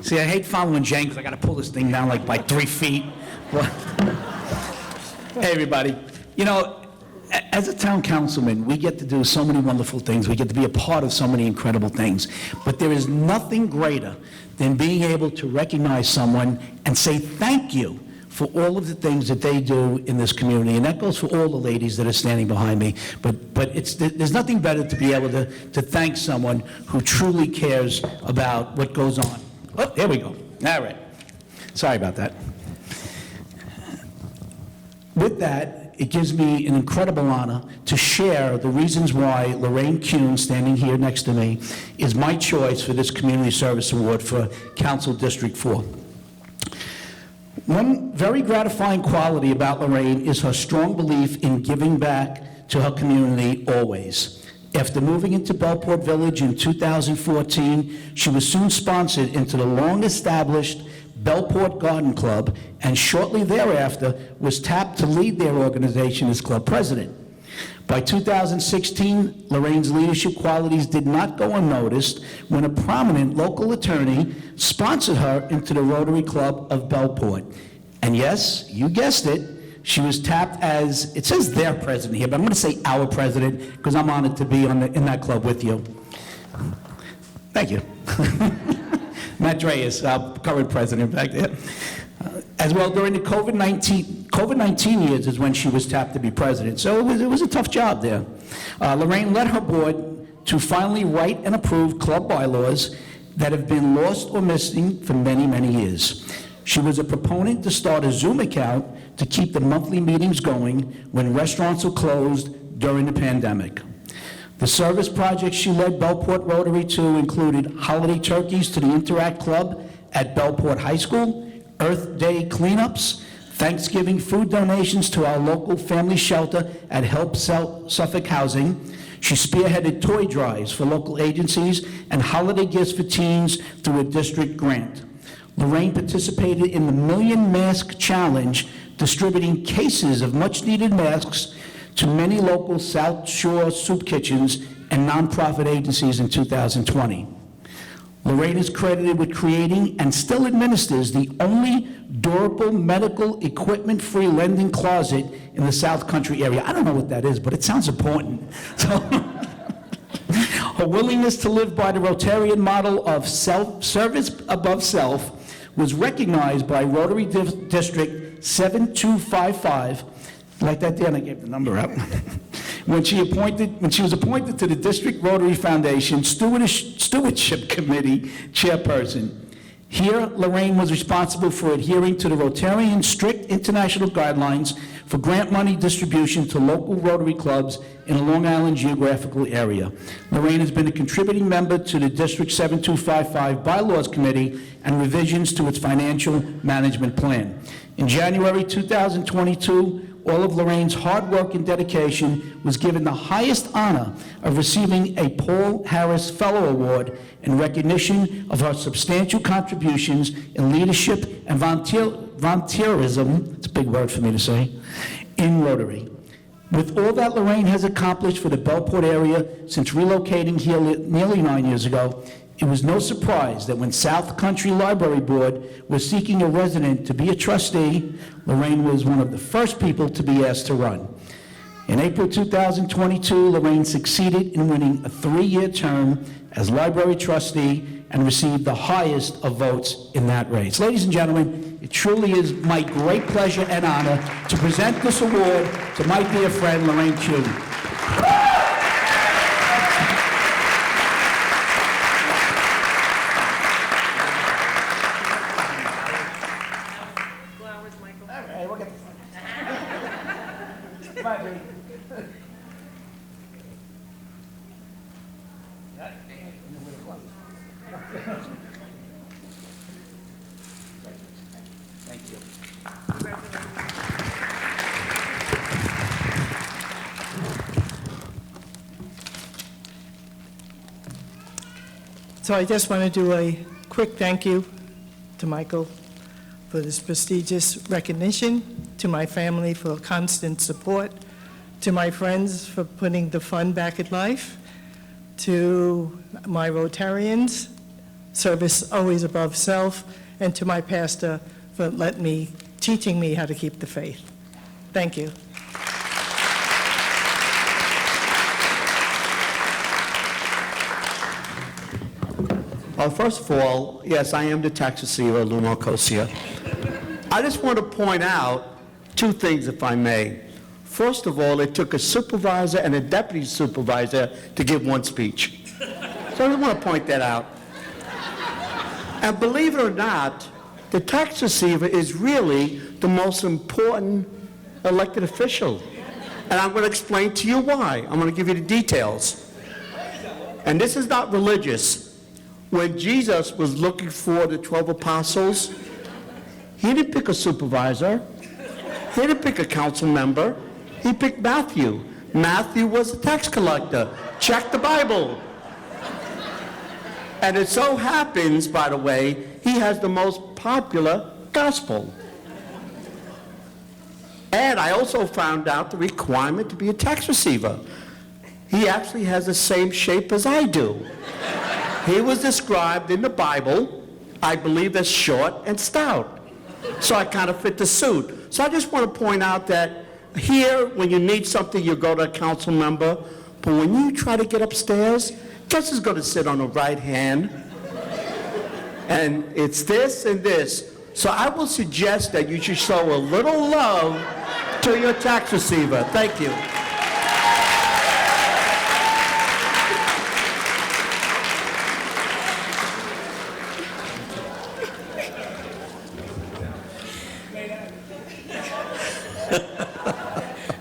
See, I hate following Jane because I got to pull this thing down like by 3 feet. Hey, everybody. You know, as a town councilman, we get to do so many wonderful things. We get to be a part of so many incredible things. But there is nothing greater than being able to recognize someone and say thank you for all of the things that they do in this community. And that goes for all the ladies that are standing behind me. But there's nothing better to be able to thank someone who truly cares about what goes on. Oh, there we go. All right. Sorry about that. With that, it gives me an incredible honor to share the reasons why Lorraine Kuhn, standing here next to me, is my choice for this Community Service Award for Council District 4. One very gratifying quality about Lorraine is her strong belief in giving back to her community always. After moving into Bellport Village in 2014, she was soon sponsored into the long-established Bellport Garden Club, and shortly thereafter was tapped to lead their organization as club president. By 2016, Lorraine's leadership qualities did not go unnoticed when a prominent local attorney sponsored her into the Rotary Club of Bellport. And yes, you guessed it, she was tapped as, it says their president here, but I'm going to say our president because I'm honored to be in that club with you. Thank you. Matt Dreyes, our current president back there. As well, during the COVID-19 years is when she was tapped to be president, so it was a tough job there. Lorraine led her board to finally write and approve club bylaws that have been lost or missing for many, many years. She was a proponent to start a Zoom account to keep the monthly meetings going when restaurants were closed during the pandemic. The service projects she led Bellport Rotary to included holiday turkeys to the Interact Club at Bellport High School, Earth Day cleanups, Thanksgiving food donations to our local family shelter at Help Suffolk Housing. She spearheaded toy drives for local agencies and holiday gifts for teens through a district grant. Lorraine participated in the Million Mask Challenge, distributing cases of much-needed masks to many local South Shore soup kitchens and nonprofit agencies in 2020. Lorraine is credited with creating and still administers the only durable medical equipment-free lending closet in the South Country area. I don't know what that is, but it sounds important. So, her willingness to live by the Rotarian model of service above self was recognized by Rotary District 7255. Like that, Dan, I gave the number out. When she was appointed to the District Rotary Foundation Stewardship Committee chairperson. Here, Lorraine was responsible for adhering to the Rotarian strict international guidelines for grant money distribution to local Rotary clubs in the Long Island geographical area. Lorraine has been a contributing member to the District 7255 Bylaws Committee and revisions to its financial management plan. In January 2022, all of Lorraine's hard work and dedication was given the highest honor of receiving a Paul Harris Fellow Award in recognition of her substantial contributions in leadership and volunteerism, it's a big word for me to say, in Rotary. With all that Lorraine has accomplished for the Bellport area since relocating here nearly 9 years ago, it was no surprise that when South Country Library Board was seeking a resident to be a trustee, Lorraine was one of the first people to be asked to run. In April 2022, Lorraine succeeded in winning a 3-year term as library trustee and received the highest of votes in that race. Ladies and gentlemen, it truly is my great pleasure and honor to present this award to my dear friend, Lorraine Kuhn. Thank you. So I just want to do a quick thank you to Michael for this prestigious recognition, to my family for constant support, to my friends for putting the fun back in life, to my Rotarians, service always above self, and to my pastor for teaching me how to keep the faith. Thank you. Well, first of all, yes, I am the tax receiver, Lou Marcosia. I just want to point out 2 things, if I may. First of all, it took a supervisor and a deputy supervisor to give one speech. So I just want to point that out. And believe it or not, the tax receiver is really the most important elected official. And I'm going to explain to you why. I'm going to give you the details. And this is not religious. When Jesus was looking for the 12 apostles, he didn't pick a supervisor. He didn't pick a council member. He picked Matthew. Matthew was a tax collector. Check the Bible. And it so happens, by the way, he has the most popular gospel. And I also found out the requirement to be a tax receiver. He actually has the same shape as I do. He was described in the Bible, I believe, as short and stout. So I kind of fit the suit. So I just want to point out that here, when you need something, you go to a council member. But when you try to get upstairs, guess who's going to sit on the right hand? And it's this and this. So I will suggest that you should show a little love to your tax receiver. Thank you.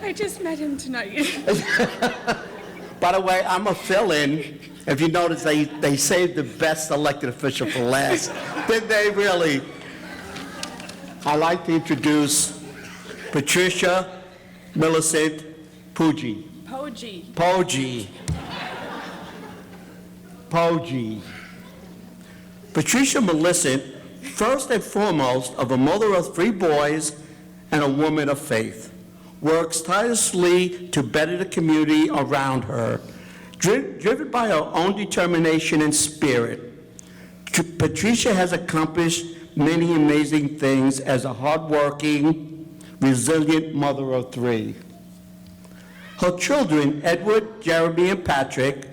I just met him tonight. By the way, I'm a fill-in. If you notice, they saved the best elected official for last. Did they really? I'd like to introduce Patricia Millicent Poggi. Poggi. Patricia Millicent, first and foremost, of a mother of 3 boys and a woman of faith, works tirelessly to better the community around her, driven by her own determination and spirit. Patricia has accomplished many amazing things as a hardworking, resilient mother of 3. Her children, Edward, Jeremy, and Patrick,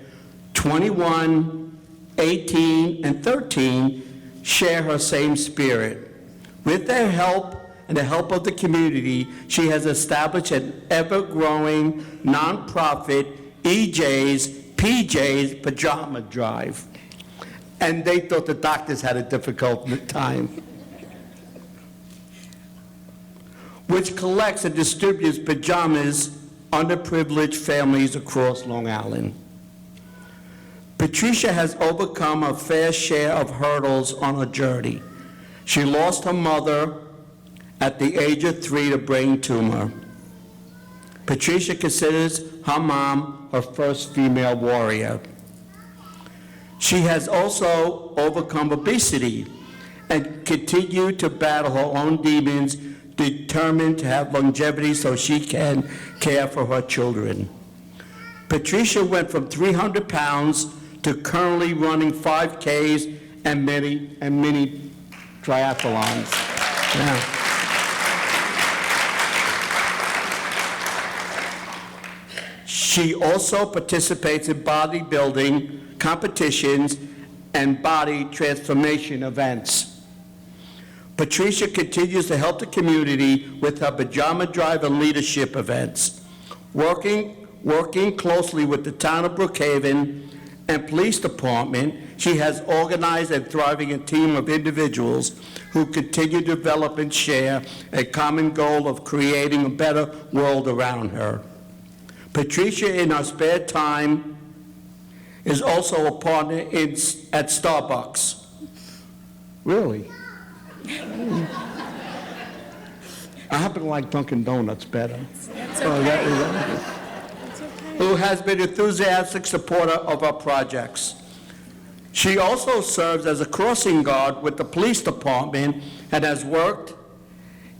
21, 18, and 13, share her same spirit. With their help and the help of the community, she has established an ever-growing nonprofit PJ's Pajama Drive. And they thought the doctors had a difficult time. Which collects and distributes pajamas underprivileged families across Long Island. Patricia has overcome a fair share of hurdles on her journey. She lost her mother at the age of 3 to brain tumor. Patricia considers her mom her first female warrior. She has also overcome obesity and continued to battle her own demons, determined to have longevity so she can care for her children. Patricia went from 300 pounds to currently running 5Ks and many triathlons. Yeah. She also participates in bodybuilding competitions and body transformation events. Patricia continues to help the community with her Pajama Drive and leadership events, working closely with the town of Brookhaven and police department. She has organized and thriving a team of individuals who continue to develop and share a common goal of creating a better world around her. Patricia, in her spare time, is also a partner at Starbucks. Really? I happen to like Dunkin' Donuts better. Who has been an enthusiastic supporter of our projects. She also serves as a crossing guard with the police department and has worked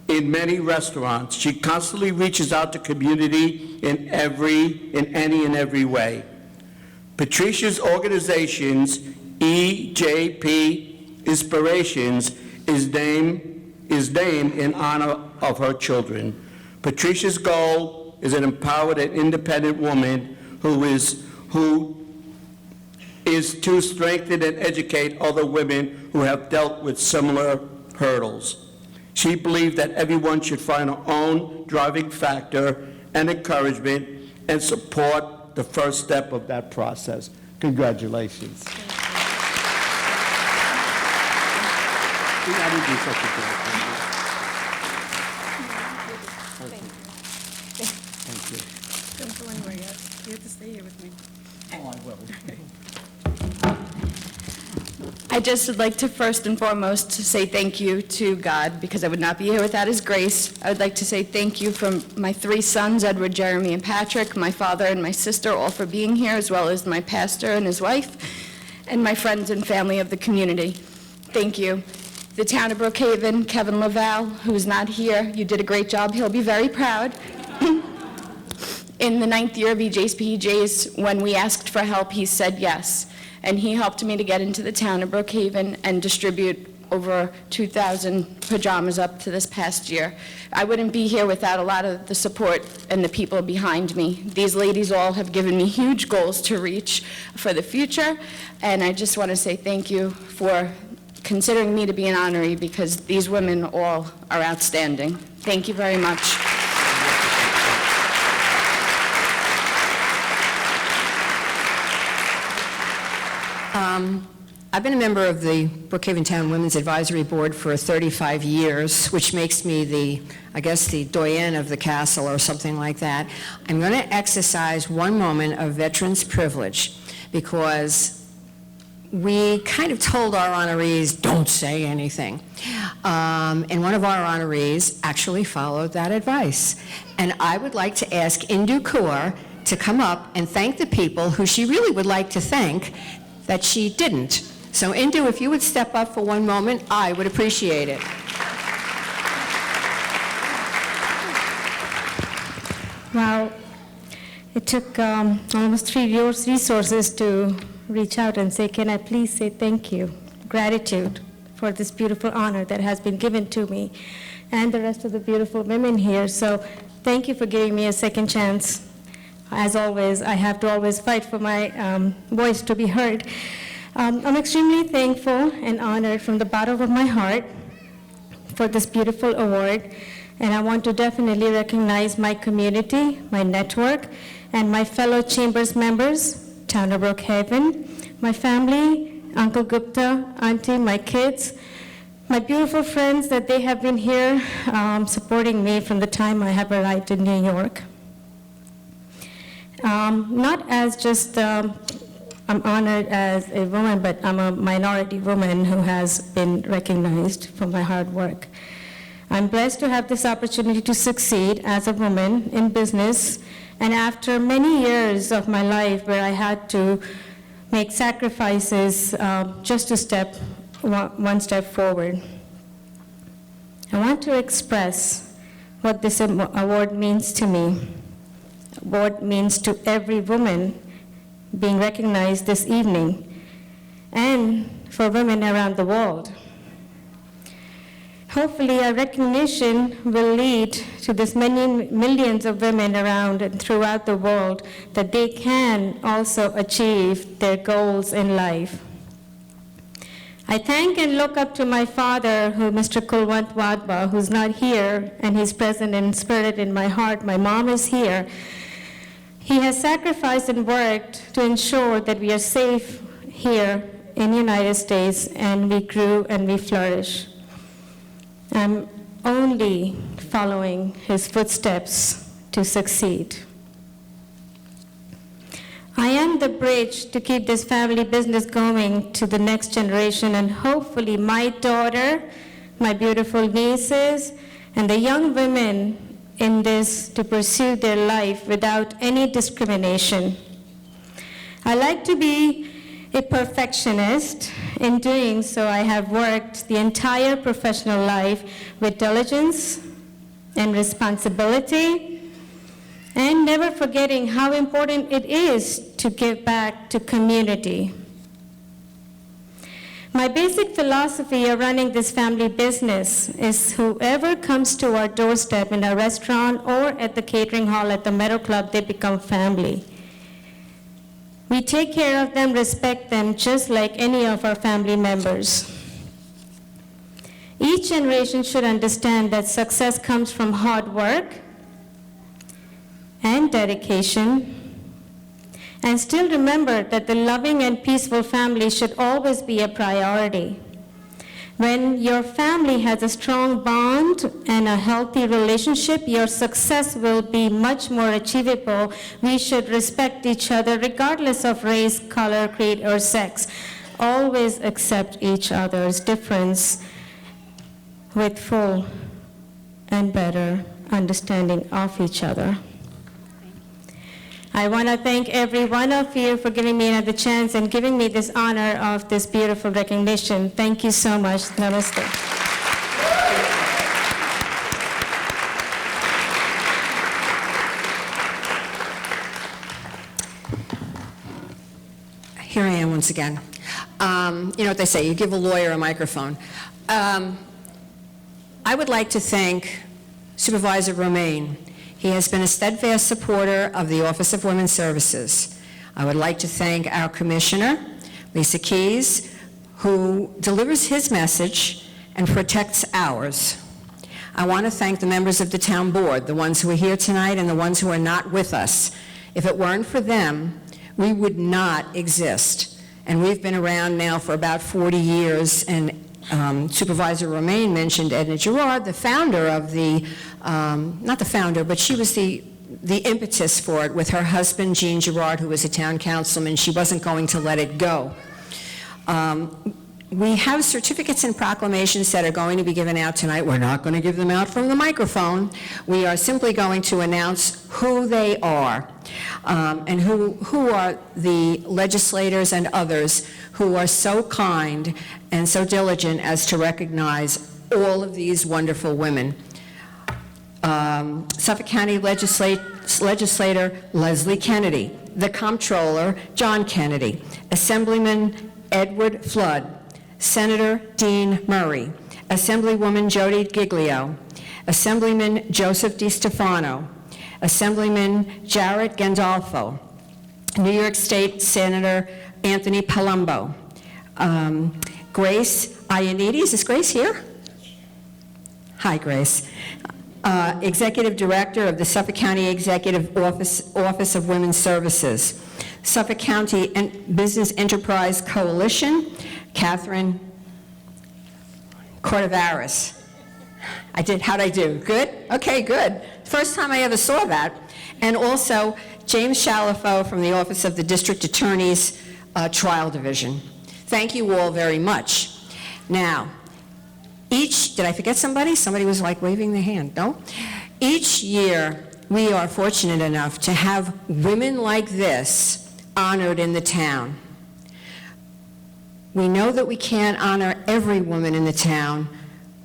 in many restaurants. She constantly reaches out to community in any and every way. Patricia's organization's EJP Inspirations is named in honor of her children. Patricia's goal is an empowered and independent woman who is to strengthen and educate other women who have dealt with similar hurdles. She believes that everyone should find her own driving factor and encouragement and support the first step of that process. Congratulations. Thank you. Don't go anywhere yet. You have to stay here with me. Oh, I will. I just would like to first and foremost to say thank you to God, because I would not be here without His grace. I would like to say thank you from my 3 sons, Edward, Jeremy, and Patrick, my father and my sister, all for being here, as well as my pastor and his wife, and my friends and family of the community. Thank you. The town of Brookhaven, Kevin Laval, who's not here, you did a great job. He'll be very proud. In the 9th year of EJ's, when we asked for help, he said yes. And he helped me to get into the town of Brookhaven and distribute over 2,000 pajamas up to this past year. I wouldn't be here without a lot of the support and the people behind me. These ladies all have given me huge goals to reach for the future, and I just want to say thank you for considering me to be an honoree, because these women all are outstanding. Thank you very much. I've been a member of the Brookhaven Town Women's Advisory Board for 35 years, which makes me the doyenne of the castle or something like that. I'm going to exercise one moment of veterans privilege because we kind of told our honorees, don't say anything. And one of our honorees actually followed that advice. And I would like to ask Indu Kaur to come up and thank the people who she really would like to thank that she didn't. So Indu, if you would step up for one moment, I would appreciate it. Wow, it took almost 3 years' resources to reach out and say, can I please say thank you, gratitude for this beautiful honor that has been given to me and the rest of the beautiful women here. So thank you for giving me a second chance. As always, I have to always fight for my voice to be heard. I'm extremely thankful and honored from the bottom of my heart for this beautiful award. And I want to definitely recognize my community, my network, and my fellow Chambers members, Town of Brookhaven, my family, Uncle Gupta, Auntie, my kids, my beautiful friends that they have been here supporting me from the time I have arrived in New York. Not as just, I'm honored as a woman, but I'm a minority woman who has been recognized for my hard work. I'm blessed to have this opportunity to succeed as a woman in business, and after many years of my life where I had to make sacrifices just to step one step forward. I want to express what this award means to me, what it means to every woman being recognized this evening, and for women around the world. Hopefully, our recognition will lead to this many millions of women around and throughout the world that they can also achieve their goals in life. I thank and look up to my father, Mr. Kulwant Wadhwa, who's not here, and he's present in spirit in my heart. My mom is here. He has sacrificed and worked to ensure that we are safe here in the United States, and we grew and we flourish. I'm only following his footsteps to succeed. I am the bridge to keep this family business going to the next generation, and hopefully my daughter, my beautiful nieces, and the young women in this to pursue their life without any discrimination. I like to be a perfectionist. In doing so, I have worked the entire professional life with diligence and responsibility, and never forgetting how important it is to give back to community. My basic philosophy of running this family business is whoever comes to our doorstep in a restaurant or at the catering hall at the Meadow Club, they become family. We take care of them, respect them, just like any of our family members. Each generation should understand that success comes from hard work and dedication, and still remember that the loving and peaceful family should always be a priority. When your family has a strong bond and a healthy relationship, your success will be much more achievable. We should respect each other regardless of race, color, creed, or sex. Always accept each other's difference with full and better understanding of each other. I want to thank every one of you for giving me another chance and giving me this honor of this beautiful recognition. Thank you so much. Namaste. Here I am once again. You know what they say, you give a lawyer a microphone. I would like to thank Supervisor Romaine. He has been a steadfast supporter of the Office of Women's Services. I would like to thank our Commissioner, Lisa Keys, who delivers his message and protects ours. I want to thank the members of the Town Board, the ones who are here tonight and the ones who are not with us. If it weren't for them, we would not exist. And we've been around now for about 40 years, and Supervisor Romaine mentioned Edna Gerard, the founder of the, not the founder, but she was the impetus for it with her husband, Jean Gerard, who was a town councilman. She wasn't going to let it go. We have certificates and proclamations that are going to be given out tonight. We're not going to give them out from the microphone. We are simply going to announce who they are, and who are the legislators and others who are so kind and so diligent as to recognize all of these wonderful women. Suffolk County Legislator Leslie Kennedy, the Comptroller John Kennedy, Assemblyman Edward Flood, Senator Dean Murray, Assemblywoman Jody Giglio, Assemblyman Joseph DiStefano, Assemblyman Jared Gandolfo, New York State Senator Anthony Palumbo, Grace Ioannidis. Is Grace here? Hi, Grace. Executive Director of the Suffolk County Executive Office of Women's Services, Suffolk County Business Enterprise Coalition, Catherine Cordavaris. How'd I do? Good? Okay, good. First time I ever saw that. And also James Shalafo from the Office of the District Attorney's Trial Division. Thank you all very much. Now, did I forget somebody? Somebody was like waving their hand, no? Each year, we are fortunate enough to have women like this honored in the town. We know that we can't honor every woman in the town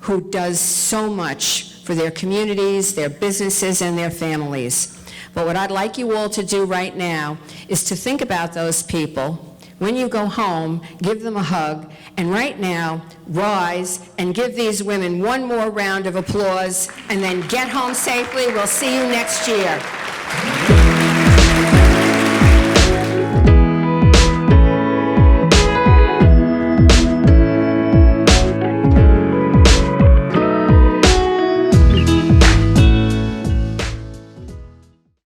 who does so much for their communities, their businesses, and their families. But what I'd like you all to do right now is to think about those people. When you go home, give them a hug, and right now, rise and give these women one more round of applause, and then get home safely. We'll see you next year.